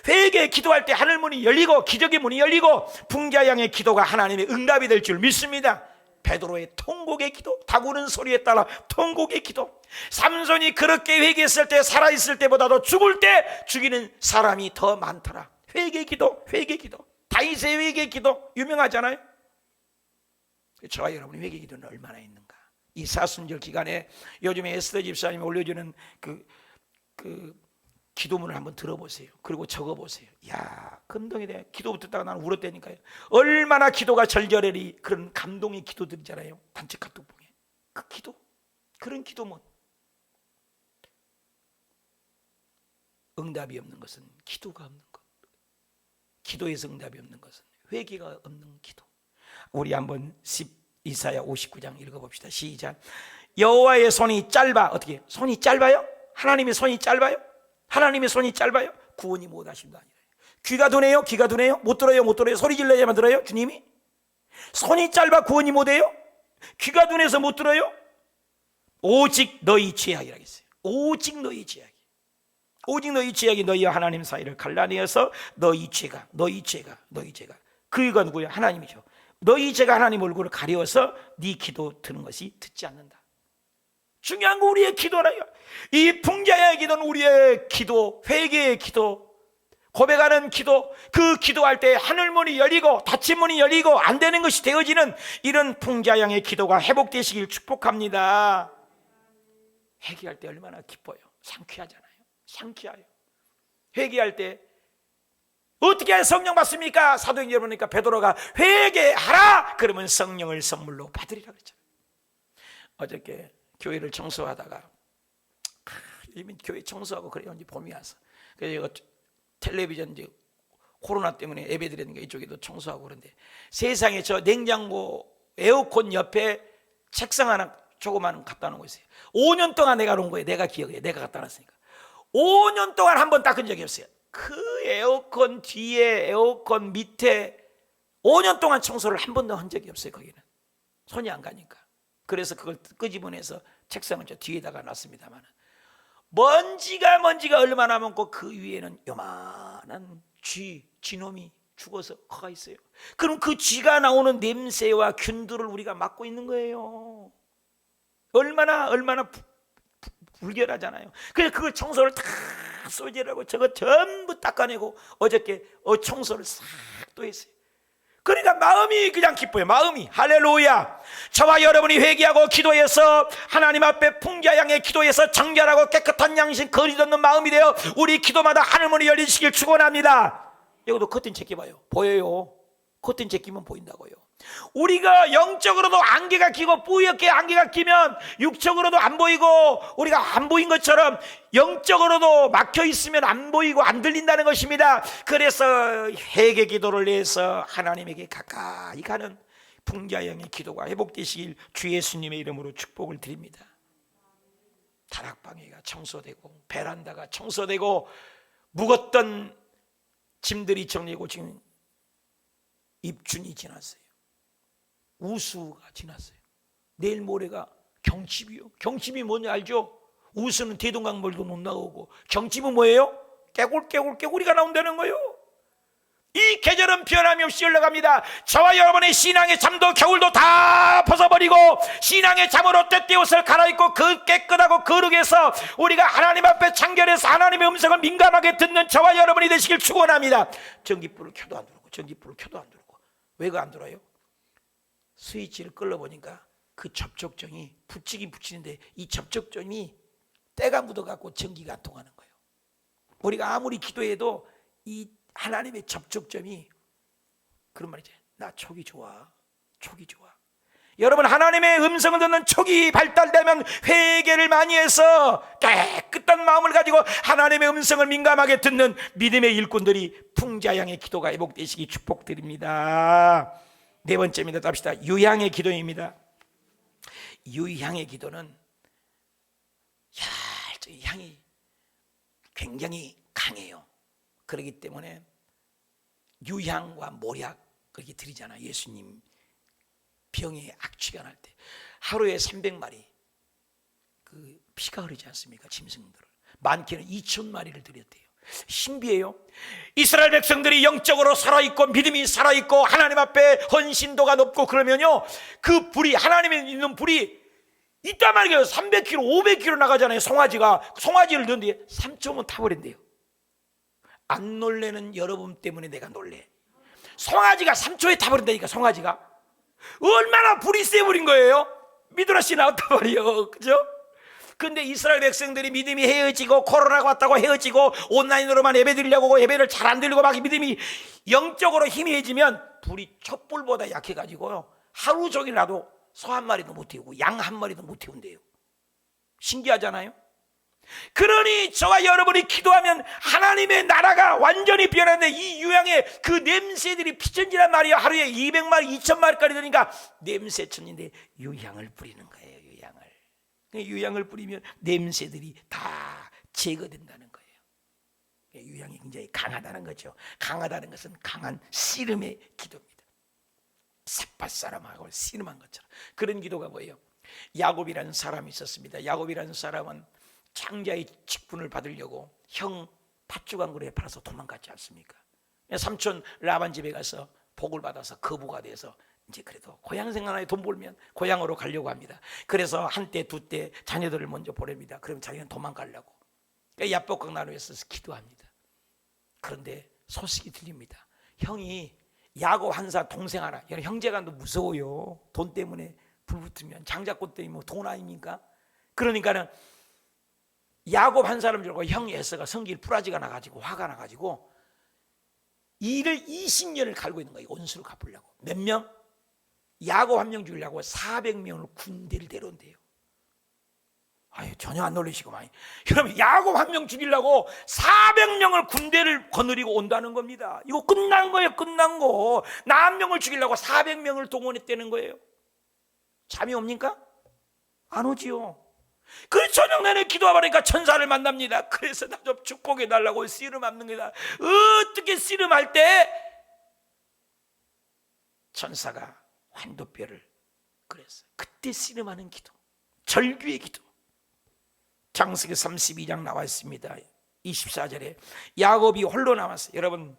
회개 기도할 때 하늘 문이 열리고 기적의 문이 열리고 풍자향의 기도가 하나님의 응답이 될 줄 믿습니다. 베드로의 통곡의 기도, 다구는 소리에 따라 통곡의 기도. 삼손이 그렇게 회개했을 때 살아있을 때보다도 죽을 때 죽이는 사람이 더 많더라. 회개 기도, 회개 기도. 다윗의 회개 기도 유명하잖아요. 저와 여러분이 회개 기도는 얼마나 있는가. 이 사순절 기간에 요즘에 에스더 집사님이 올려주는 그 기도문을 한번 들어보세요. 그리고 적어보세요. 이야, 감동이 돼. 기도 듣다가 나는 울었다니까요. 얼마나 기도가 절절히 그런 감동의 기도들이잖아요. 단체 카톡방에 그 기도, 그런 기도문. 응답이 없는 것은 기도가 없는 것. 기도에서 응답이 없는 것은 회개가 없는 기도. 우리 한번 이사야 59장 읽어봅시다. 시작. 여호와의 손이 짧아. 어떻게? 손이 짧아요? 하나님의 손이 짧아요? 하나님의 손이 짧아요? 구원이 못하심도 아니라. 귀가 두네요? 귀가 두네요? 못 들어요? 못 들어요? 소리 질러야만 들어요? 주님이? 손이 짧아 구원이 못해요? 귀가 둔해서 못 들어요? 오직 너희 죄악이라 했어요. 오직 너희 죄악이. 오직 너희 죄악이 너희와 하나님 사이를 갈라내어서 너희 죄가 그가 누구야? 하나님이죠. 너희 죄가 하나님 얼굴을 가려워서 네 기도 드는 것이 듣지 않는다. 중요한 거 우리의 기도라요. 이 풍자의 기도는 우리의 기도, 회개의 기도, 고백하는 기도, 그 기도할 때 하늘문이 열리고 닫힌 문이 열리고 안 되는 것이 되어지는 이런 풍자양의 기도가 회복되시길 축복합니다. 회개할 때 얼마나 기뻐요. 상쾌하잖아요. 상쾌해요. 회개할 때 어떻게 성령 받습니까? 사도행전 여러분이니까 베드로가 회개하라 그러면 성령을 선물로 받으리라 그랬잖아요. 어저께 교회를 청소하다가 교회 청소하고 그래요. 이제 봄이 와서 그래서 텔레비전 이제 코로나 때문에 예배드리는 게 이쪽에도 청소하고 그런데 세상에 저 냉장고 에어컨 옆에 책상 하나 조그만 갖다 놓은 거 있어요. 5년 동안 내가 놓은 거예요. 내가 기억해. 내가 갖다 놨으니까 5년 동안 한 번 닦은 적이 없어요. 그 에어컨 뒤에 에어컨 밑에 5년 동안 청소를 한 번도 한 적이 없어요. 거기는 손이 안 가니까. 그래서 그걸 끄집어내서 책상을 저 뒤에다가 놨습니다만 먼지가 얼마나 많고 그 위에는 요만한 쥐놈이 죽어서 거가 있어요. 그럼 그 쥐가 나오는 냄새와 균들을 우리가 맡고 있는 거예요. 얼마나 불결하잖아요. 그래서 그걸 청소를 다 쏘지라고 저거 전부 닦아내고 어저께 청소를 싹 또 했어요. 그러니까 마음이 그냥 기뻐요. 마음이 할렐루야. 저와 여러분이 회개하고 기도해서 하나님 앞에 풍자양의 기도해서 정결하고 깨끗한 양심 거리 돋는 마음이 되어 우리 기도마다 하늘문이 열리시길 축원합니다. 여기도 커튼 제껴봐요. 보여요. 커튼 제끼면 보인다고요. 우리가 영적으로도 안개가 끼고 뿌옇게 안개가 끼면 육적으로도 안 보이고 우리가 안 보인 것처럼 영적으로도 막혀 있으면 안 보이고 안 들린다는 것입니다. 그래서 회개 기도를 해서 하나님에게 가까이 가는 풍자형의 기도가 회복되시길 주 예수님의 이름으로 축복을 드립니다. 다락방에가 청소되고 베란다가 청소되고 묵었던 짐들이 정리되고 지금 입춘이 지났어요. 우수가 지났어요. 내일 모레가 경칩이요. 경칩이 뭔지 알죠? 우수는 대동강물도 못 나오고 경칩은 뭐예요? 깨굴이가 나온다는 거예요. 이 계절은 변함이 없이 흘러갑니다. 저와 여러분의 신앙의 잠도 겨울도 다 벗어버리고 신앙의 잠으로 때때 옷을 갈아입고 그 깨끗하고 거룩해서 우리가 하나님 앞에 창결해서 하나님의 음성을 민감하게 듣는 저와 여러분이 되시길 축원합니다. 전기불을 켜도 안 들어오고 전기불을 켜도 안 들어오고 왜가 안 들어요? 스위치를 끌어보니까 그 접촉점이 붙이긴 붙이는데 이 접촉점이 때가 묻어갖고 전기가 안 통하는 거예요. 우리가 아무리 기도해도 이 하나님의 접촉점이 그런 말이죠. 나 촉이 좋아. 여러분 하나님의 음성을 듣는 촉이 발달되면 회개를 많이 해서 깨끗한 마음을 가지고 하나님의 음성을 민감하게 듣는 믿음의 일꾼들이 풍자양의 기도가 회복되시기 축복드립니다. 네 번째입니다. 답시다. 유향의 기도입니다. 유향의 기도는 향이 굉장히 강해요. 그렇기 때문에 유향과 모략 그렇게 드리잖아요. 예수님 병에 악취가 날 때 하루에 300마리 그 피가 흐르지 않습니까? 짐승들을 많게는 2,000마리를 드렸대요. 신비해요. 이스라엘 백성들이 영적으로 살아있고 믿음이 살아있고 하나님 앞에 헌신도가 높고 그러면요 그 불이 하나님에 있는 불이 있단 말이에요. 300km 500km 나가잖아요. 송아지를 넣는데 3초면 타버린대요. 안 놀래는 여러분 때문에 내가 놀래. 송아지가 3초에 타버린다니까. 송아지가 얼마나 불이 세버린 거예요. 믿으라 씨 나왔단 말이에요. 그죠? 근데 이스라엘 백성들이 믿음이 헤어지고 코로나가 왔다고 헤어지고 온라인으로만 예배 드리려고 예배를 잘 안 드리고 막 믿음이 영적으로 희미해지면 불이 촛불보다 약해가지고요 하루 종일 나도 소 한 마리도 못 태우고 양 한 마리도 못 태운대요. 신기하잖아요. 그러니 저와 여러분이 기도하면 하나님의 나라가 완전히 변하는데, 이 유향의 그 냄새들이 피천지란 말이에요. 하루에 200마리 2000마리까지 되니까 냄새천인데 유향을 뿌리는 거예요. 유향을 뿌리면 냄새들이 다 제거된다는 거예요. 유향이 굉장히 강하다는 거죠. 강하다는 것은 강한 씨름의 기도입니다. 삿바사람하고 씨름한 것처럼. 그런 기도가 뭐예요? 야곱이라는 사람이 있었습니다. 야곱이라는 사람은 장자의 직분을 받으려고 형 팥죽왕굴에 팔아서 도망갔지 않습니까? 삼촌 라반 집에 가서 복을 받아서 거부가 돼서 이제 그래도 고향 생각나에 돈 벌면 고향으로 가려고 합니다. 그래서 한때 두때 자녀들을 먼저 보냅니다. 그러면 자기는 도망가려고 야복강 나루에 서서 기도합니다. 그런데 소식이 들립니다. 형이 야곱 한사 동생 하나, 형제가 너 무서워요. 돈 때문에 불붙으면, 장자꽃 때문에 뭐 돈 아닙니까? 그러니까는 야곱 한 사람 줄고 형 에서가 성질 뿌라지가 나가지고 화가 나가지고 이를 20년을 갈고 있는 거예요. 온수를 갚으려고. 몇 명? 야곱 한 명 죽이려고 400명을 군대를 데려온대요. 아유, 전혀 안 놀라시고만. 여러분, 야곱 한 명 죽이려고 400명을 군대를 거느리고 온다는 겁니다. 이거 끝난 거예요. 끝난 거. 나 한 명을 죽이려고 400명을 동원했다는 거예요. 잠이 옵니까? 안 오지요. 그래서 저녁 내내 기도하니까 천사를 만납니다. 그래서 나 좀 축복해달라고 씨름하는 거다. 어떻게 씨름할 때 천사가 환도뼈를 그랬어요. 그때 씨름하는 기도, 절규의 기도. 창세기 32장 나와 있습니다. 24절에 야곱이 홀로 남았어요. 여러분,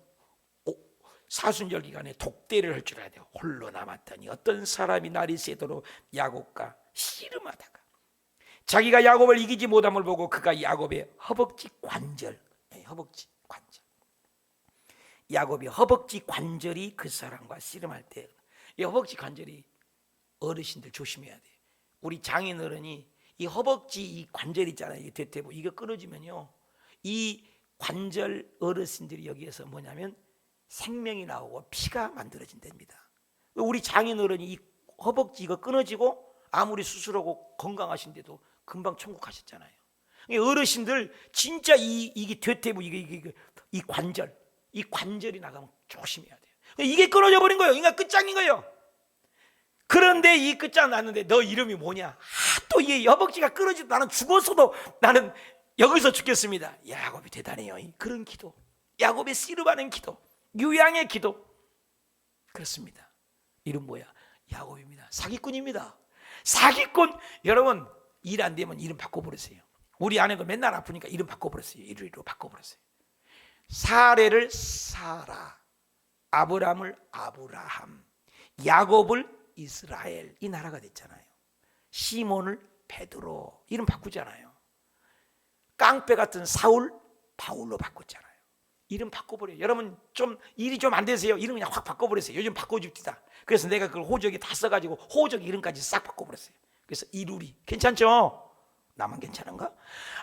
사순절 기간에 독대를 할 줄 알아야 돼요. 홀로 남았다니 어떤 사람이 날이 새도록 야곱과 씨름하다가 자기가 야곱을 이기지 못함을 보고 그가 야곱의 허벅지 관절, 허벅지 관절, 야곱이 허벅지 관절이 그 사람과 씨름할 때, 이 허벅지 관절이 어르신들 조심해야 돼요. 우리 장인 어른이 이 허벅지 이 관절 있잖아요. 이 대퇴부 이거 끊어지면요, 이 관절 어르신들이 여기에서 뭐냐면 생명이 나오고 피가 만들어진답니다. 우리 장인 어른이 이 허벅지 이거 끊어지고 아무리 수술하고 건강하신데도 금방 천국 가셨잖아요. 어르신들 진짜 이게 대퇴부 이 관절이 나가면 조심해야 돼요. 이게 끊어져 버린 거예요. 그러니까 끝장인 거예요. 그런데 이 끝장 났는데 너 이름이 뭐냐? 또 이 허벅지가 끊어지도 나는 죽었어도 나는 여기서 죽겠습니다. 야곱이 대단해요. 그런 기도, 야곱의 씨름하는 기도, 유향의 기도. 그렇습니다. 이름 뭐야? 야곱입니다. 사기꾼입니다. 사기꾼. 여러분, 일 안 되면 이름 바꿔버렸어요. 우리 아내가 맨날 아프니까 이름 바꿔버렸어요. 이리로 바꿔버렸어요. 사레를 사라, 아브람을 아브라함, 야곱을 이스라엘. 이 나라가 됐잖아요. 시몬을 베드로. 이름 바꾸잖아요. 깡패 같은 사울 바울로 바꿨잖아요. 이름 바꿔버려요. 여러분, 좀 일이 좀 안 되세요? 이름 그냥 확 바꿔버렸어요. 요즘 바꿔줍시다. 그래서 내가 그걸 호적에 다 써가지고 호적 이름까지 싹 바꿔버렸어요. 그래서 이루리. 괜찮죠? 나만 괜찮은가?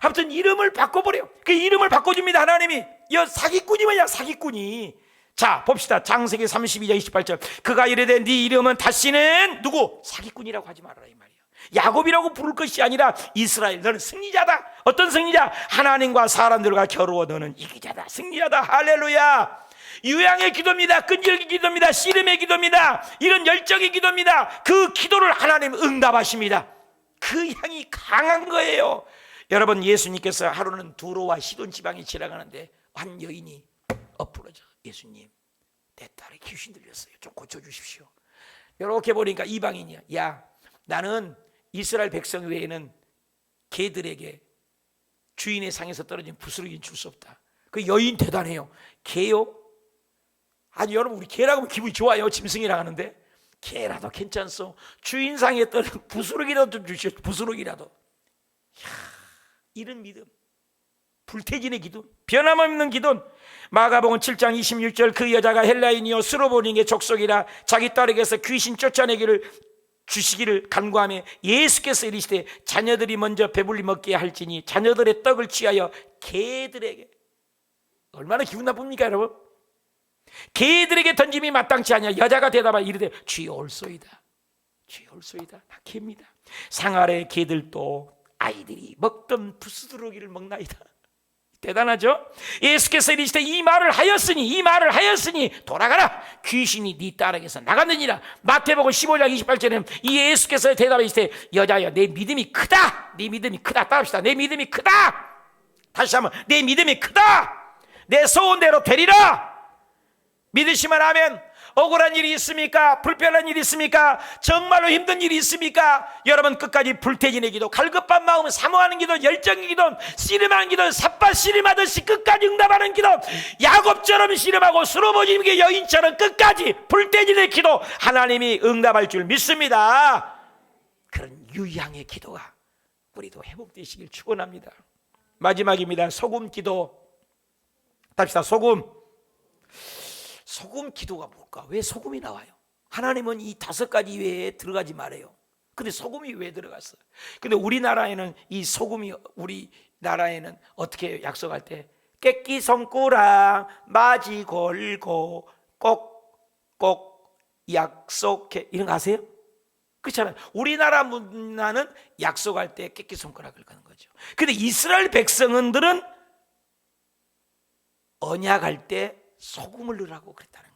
아무튼 이름을 바꿔버려요. 그 이름을 바꿔줍니다. 하나님이. 이 사기꾼이 뭐냐? 사기꾼이. 자, 봅시다. 창세기 32장 28절. 그가 이르되 네 이름은 다시는 누구? 사기꾼이라고 하지 말아라 이 말이야. 야곱이라고 부를 것이 아니라 이스라엘. 너는 승리자다. 어떤 승리자? 하나님과 사람들과 겨루어 너는 이기자다. 승리자다. 할렐루야. 유향의 기도입니다. 끈질기 기도입니다. 씨름의 기도입니다. 이런 열정의 기도입니다. 그 기도를 하나님 응답하십니다. 그 향이 강한 거예요. 여러분, 예수님께서 하루는 두로와 시돈 지방에 지나가는데 한 여인이 엎부러져. 예수님, 내 딸에 귀신 들렸어요. 좀 고쳐주십시오. 이렇게 보니까 이방인이야. 야, 나는 이스라엘 백성 외에는 개들에게 주인의 상에서 떨어진 부스러기는 줄 수 없다. 그 여인 대단해요. 개요? 아니, 여러분, 우리 개라고 하면 기분이 좋아요. 짐승이라 하는데 개라도 괜찮소. 주인상에 떨어진 부스러기라도 좀 주시오. 부스러기라도. 이야, 이런 믿음, 불태진의 기도, 변함없는 기도. 마가복음 7장 26절. 그 여자가 헬라인이요 스로보닝의 족속이라 자기 딸에게서 귀신 쫓아내기를 주시기를 간구하며 예수께서 이르시되 자녀들이 먼저 배불리 먹게 할지니 자녀들의 떡을 취하여 개들에게. 얼마나 기분 나쁩니까 여러분? 개들에게 던짐이 마땅치 않냐. 여자가 대답하여 이르되 주여 올소이다. 주여 올소이다. 나 개입니다. 상 아래 개들도 아이들이 먹던 부스러기를 먹나이다. 대단하죠? 예수께서 이르시되 이 말을 하였으니 돌아가라, 귀신이 네 따르게서 나갔느니라. 마태복음 15장 28절에는 이 예수께서 대답하시되 여자여 내 믿음이 크다. 네 믿음이 크다. 따라합시다. 내 믿음이 크다. 다시 한번, 내 믿음이 크다. 내 소원대로 되리라. 믿으시면 하면 억울한 일이 있습니까? 불편한 일이 있습니까? 정말로 힘든 일이 있습니까? 여러분 끝까지 불태진의 기도, 갈급한 마음, 사모하는 기도, 열정의 기도, 씨름하는 기도, 삿밭 씨름하듯이 끝까지 응답하는 기도, 야곱처럼 씨름하고 수로보님께 여인처럼 끝까지 불태진의 기도, 하나님이 응답할 줄 믿습니다. 그런 유향의 기도가 우리도 회복되시길 축원합니다. 마지막입니다. 소금 기도. 답시다. 소금 기도가 뭘까? 왜 소금이 나와요? 하나님은 이 5가지 외에 들어가지 말아요. 근데 소금이 왜 들어갔어요? 근데 우리나라에는 이 소금이, 우리나라에는 어떻게 약속할 때 깨끼 손가락 마지 걸고 꼭꼭 약속해, 이런 거 아세요? 그렇잖아요. 우리나라 문화는 약속할 때 깨끼 손가락을 거는 거죠. 근데 이스라엘 백성들은 언약할 때 소금을 넣으라고 그랬다는 거예요.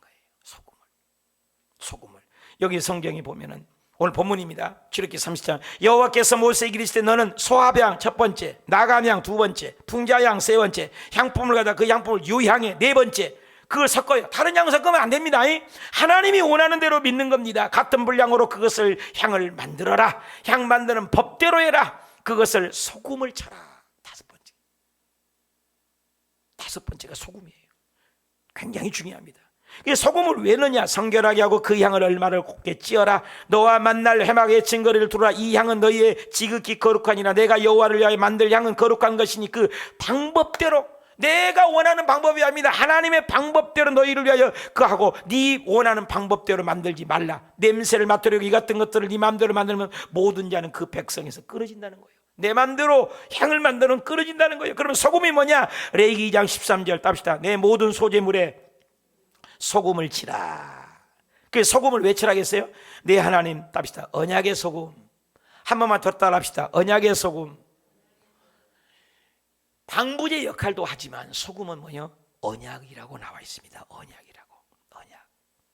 소금을. 여기 성경에 보면은 오늘 본문입니다. 출애굽기 30장. 여호와께서 모세에게 이르시되 너는 소합양 첫 번째, 나감양 두 번째, 풍자양 세 번째, 향품을 가져다 그 향품을 유향에 네 번째, 그걸 섞어요. 다른 양 섞으면 안 됩니다. 하나님이 원하는 대로 믿는 겁니다. 같은 분량으로 그것을 향을 만들어라. 향 만드는 법대로 해라. 그것을 소금을 쳐라. 다섯 번째가 소금이에요. 굉장히 중요합니다. 소금을 왜 넣냐? 성결하게 하고 그 향을 얼마를 곱게 찌어라. 너와 만날 회막의 증거리를 두라. 이 향은 너희의 지극히 거룩하니라. 내가 여호와를 위하여 만들 향은 거룩한 것이니 그 방법대로, 내가 원하는 방법이 아닙니다. 하나님의 방법대로 너희를 위하여 그하고 네 원하는 방법대로 만들지 말라. 냄새를 맡으려고 이 같은 것들을 네 마음대로 만들면 모든 자는 그 백성에서 끊어진다는 거예요. 내 맘대로 향을 만드는 끊어진다는 거예요. 그러면 소금이 뭐냐? 레위기 2장 13절 답시다. 내 모든 소재물에 소금을 치라. 그 소금을 왜 치라겠어요? 내 하나님 답시다. 언약의 소금. 한 번만 더 따라합시다. 언약의 소금. 방부제 역할도 하지만 소금은 뭐요? 언약이라고 나와 있습니다. 언약이라고. 언약.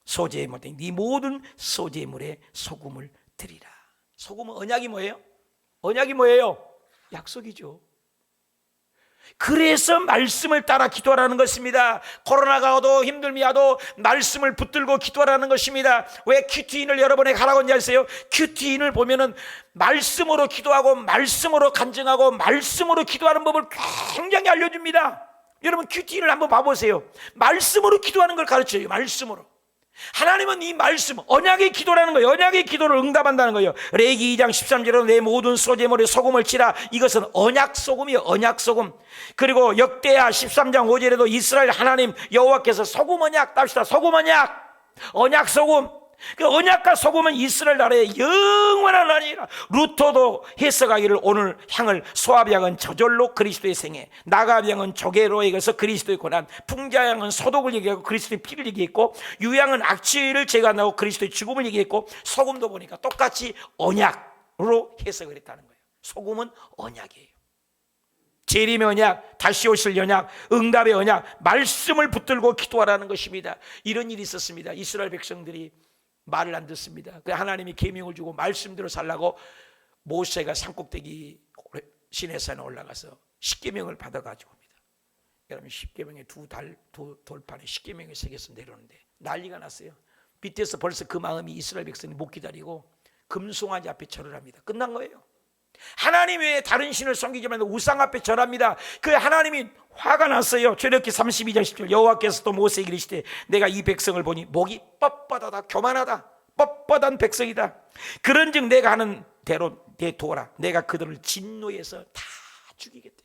소재물, 네 모든 소재물에 소금을 드리라. 소금은 언약이 뭐예요? 언약이 뭐예요? 약속이죠. 그래서 말씀을 따라 기도하라는 것입니다. 코로나가 와도 힘듦이 와도 말씀을 붙들고 기도하라는 것입니다. 왜 큐티인을 여러분에게 하라고 하는지 아세요? 큐티인을 보면은 말씀으로 기도하고 말씀으로 간증하고 말씀으로 기도하는 법을 굉장히 알려줍니다. 여러분 큐티인을 한번 봐보세요. 말씀으로 기도하는 걸 가르쳐요. 말씀으로. 하나님은 이 말씀, 언약의 기도라는 거예요. 언약의 기도를 응답한다는 거예요. 레위기 2장 13절로 내 모든 소재물에 소금을 치라. 이것은 언약 소금이에요. 언약 소금. 그리고 역대하 13장 5절에도 이스라엘 하나님 여호와께서 소금 언약 답시다. 소금 언약, 언약 소금. 그 언약과 소금은 이스라엘 나라의 영원한 언약이라. 루터도 해석하기를 오늘 향을 소합양은 저절로 그리스도의 생애, 나갑양은 조개로 얘기해서 그리스도의 고난, 풍자양은 소독을 얘기하고 그리스도의 피를 얘기했고, 유양은 악취를 제거한다고 그리스도의 죽음을 얘기했고, 소금도 보니까 똑같이 언약으로 해석을 했다는 거예요. 소금은 언약이에요. 재림의 언약, 다시 오실 언약, 응답의 언약, 말씀을 붙들고 기도하라는 것입니다. 이런 일이 있었습니다. 이스라엘 백성들이 말을 안 듣습니다. 그 하나님이 계명을 주고 말씀대로 살라고 모세가 산꼭대기 시내산에 올라가서 십계명을 받아가지고 옵니다. 여러분 십계명의 두 돌판에 십계명이 새겨서 내려오는데 난리가 났어요. 밑에서 벌써 그 마음이 이스라엘 백성이 못 기다리고 금송아지 앞에 절을 합니다. 끝난 거예요. 하나님 외에 다른 신을 섬기지 말고 우상 앞에 절합니다. 그 하나님이 화가 났어요. 출애굽기 32장 10절 여호와께서 또 모세에게 이르시되 내가 이 백성을 보니 목이 뻣뻣하다, 교만하다, 뻣뻣한 백성이다. 그런즉 내가 하는 대로 내도라. 내가 그들을 진노에서 다 죽이겠다.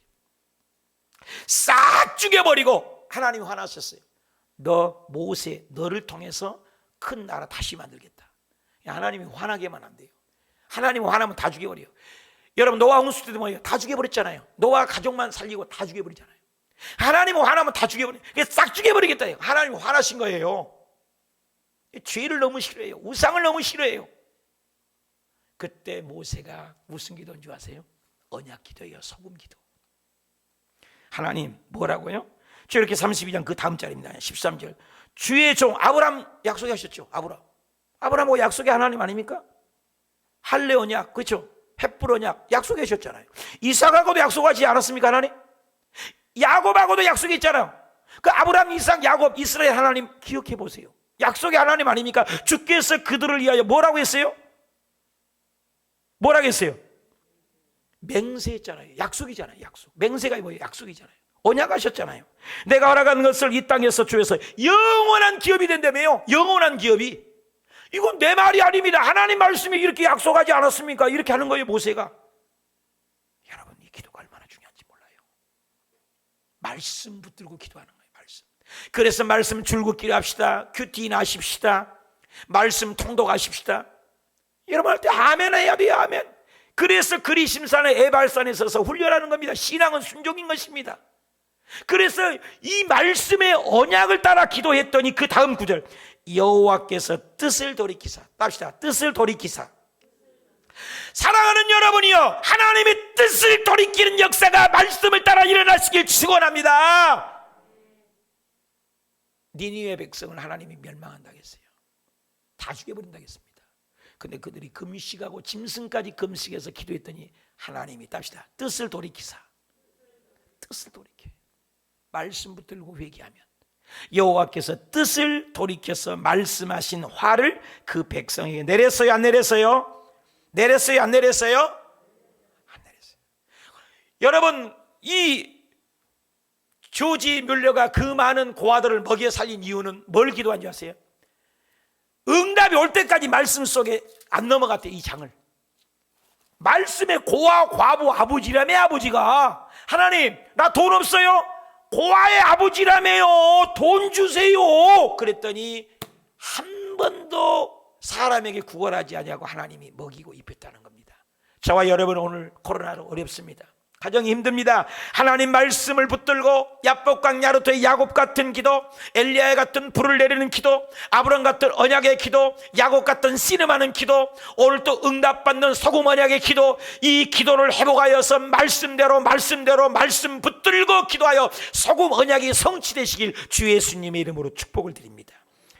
싹 죽여버리고 하나님이 화나셨어요. 너 모세, 너를 통해서 큰 나라 다시 만들겠다. 하나님이 화나게만 안 돼요. 하나님이 화나면 다 죽여버려요. 여러분 노아 홍수 때도 뭐예요? 다 죽여버렸잖아요. 노아 가족만 살리고 다 죽여버리잖아요. 하나님은 화나면 다 죽여버려요. 싹 죽여버리겠다. 하나님이 화나신 거예요. 죄를 너무 싫어해요. 우상을 너무 싫어해요. 그때 모세가 무슨 기도인 줄 아세요? 언약 기도예요. 소금 기도. 하나님 뭐라고요? 주일기 32장 그 다음 절입니다. 13절. 주의 종 아브람 약속하셨죠. 아브람하고 약속의 하나님 아닙니까? 할례 언약, 그렇죠? 햇불 언약 약속하셨잖아요. 이삭하고도 약속하지 않았습니까? 하나님? 야곱하고도 약속했잖아요. 그 아브람, 이삭, 야곱, 이스라엘 하나님 기억해 보세요. 약속의 하나님 아닙니까? 주께서 그들을 위하여 뭐라고 했어요? 뭐라고 했어요? 맹세했잖아요. 약속이잖아요. 약속. 맹세가 뭐예요? 약속이잖아요. 언약하셨잖아요. 내가 허락한 것을 이 땅에서 주에서 영원한 기업이 된다며요. 영원한 기업이. 이건 내 말이 아닙니다. 하나님 말씀이 이렇게 약속하지 않았습니까? 이렇게 하는 거예요. 모세가. 여러분, 이 기도가 얼마나 중요한지 몰라요. 말씀 붙들고 기도하는 거예요. 말씀. 그래서 말씀 줄긋기를 합시다. 큐티나 하십시다. 말씀 통독하십시다. 여러분 할 때 아멘 해야 돼요. 아멘. 그래서 그리심산의 에발산에 서서 훈련하는 겁니다. 신앙은 순종인 것입니다. 그래서 이 말씀의 언약을 따라 기도했더니 그 다음 구절, 여호와께서 뜻을 돌이키사. 답시다. 뜻을 돌이키사. 사랑하는 여러분이요, 하나님의 뜻을 돌이키는 역사가 말씀을 따라 일어나시길 축원합니다. 니느웨 백성을 하나님이 멸망한다고 했어요. 다 죽여버린다고 했습니다. 근데 그들이 금식하고 짐승까지 금식해서 기도했더니 하나님이 답시다. 뜻을 돌이키사. 뜻을 돌이켜. 말씀 붙들고 회개하면 여호와께서 뜻을 돌이켜서 말씀하신 화를 그 백성에게 내렸어요? 안 내렸어요? 내렸어요? 안 내렸어요? 안 내렸어요. 여러분, 이 조지 뮬러가 그 많은 고아들을 먹여 살린 이유는 뭘 기도한 줄 아세요? 응답이 올 때까지 말씀 속에 안 넘어갔대. 이 장을. 말씀의 고아 과부 아버지라며. 아버지가 하나님 나 돈 없어요? 고아의 아버지라며요. 돈 주세요. 그랬더니 한 번도 사람에게 구걸하지 아니하고 하나님이 먹이고 입혔다는 겁니다. 저와 여러분 오늘 코로나로 어렵습니다. 가정이 힘듭니다. 하나님 말씀을 붙들고 야복강 야루토의 야곱 같은 기도, 엘리야 같은 불을 내리는 기도, 아브람 같은 언약의 기도, 야곱 같은 씨름하는 기도, 오늘 또 응답받는 소금 언약의 기도, 이 기도를 회복하여서 말씀대로 말씀 붙들고 기도하여 소금 언약이 성취되시길 주 예수님의 이름으로 축복을 드립니다.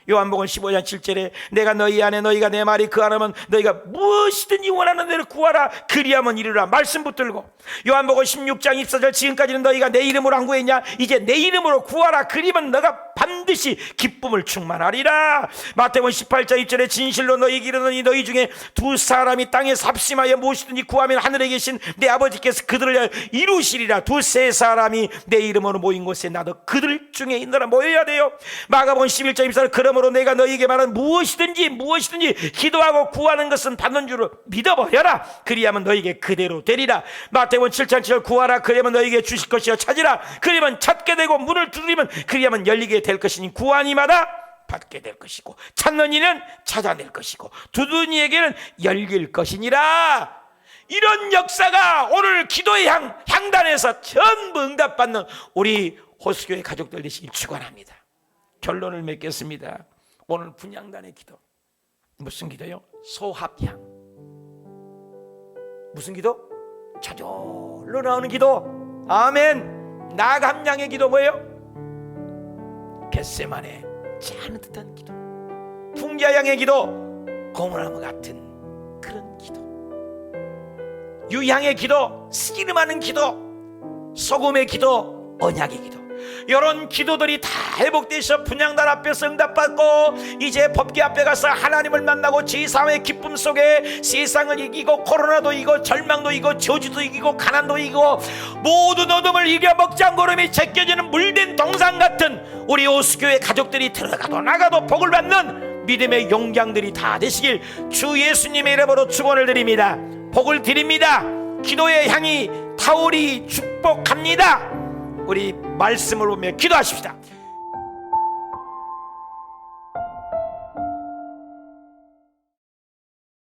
요한복음 15장 7절에 내가 너희 안에 너희가 내 말이 그 안하면 너희가 무엇이든지 원하는 대로 구하라 그리하면 이루라. 말씀 붙들고. 요한복음 16장 24절 지금까지는 너희가 내 이름으로 안 구했냐? 이제 내 이름으로 구하라 그리면 너가 반드시 기쁨을 충만하리라. 마태복음 18장 2절에 진실로 너희에게 이르노니 너희 중에 두 사람이 땅에서 합심하여 무엇이든지 구하면 하늘에 계신 내 아버지께서 그들을 이루시리라. 두세 사람이 내 이름으로 모인 곳에 나도 그들 중에 있노라. 모여야 돼요. 마가복음 11장 24절 그러므로 내가 너희에게 말한 무엇이든지 기도하고 구하는 것은 받는 줄을 믿어버려라. 그리하면 너희에게 그대로 되리라. 마태복음 7장 7절 구하라 그리하면 너희에게 주실 것이요 찾으라 그리하면 찾게 되고 문을 두드리면 그리하면 열리게 될 것이니 구하니마다 받게 될 것이고 찾는 이는 찾아낼 것이고 두드리는 이에게는 열릴 것이니라. 이런 역사가 오늘 기도의 향단에서 전부 응답받는 우리 호수교회 가족들 되시길 축원합니다. 결론을 맺겠습니다. 오늘 분향단의 기도 무슨 기도요? 소합향. 무슨 기도? 저절로 나오는 기도. 아멘. 나감향의 기도 뭐예요? 겟세마네 짜는 기도. 풍자향의 기도. 고무나무 같은 그런 기도. 유향의 기도. 씨름하는 기도. 소금의 기도. 언약의 기도. 이런 기도들이 다 회복돼서 분향단 앞에서 응답받고 이제 법궤 앞에 가서 하나님을 만나고 제3의 기쁨 속에 세상을 이기고 코로나도 이기고 절망도 이기고 저주도 이기고 가난도 이기고 모든 어둠을 이겨 먹장구름이 제껴지는 물된 동상 같은 우리 호수교회 가족들이 들어가도 나가도 복을 받는 믿음의 용장들이 다 되시길 주 예수님의 이름으로 축원을 드립니다. 복을 드립니다. 기도의 향이 타오리 축복합니다. 우리 말씀을 보며 기도하십시다.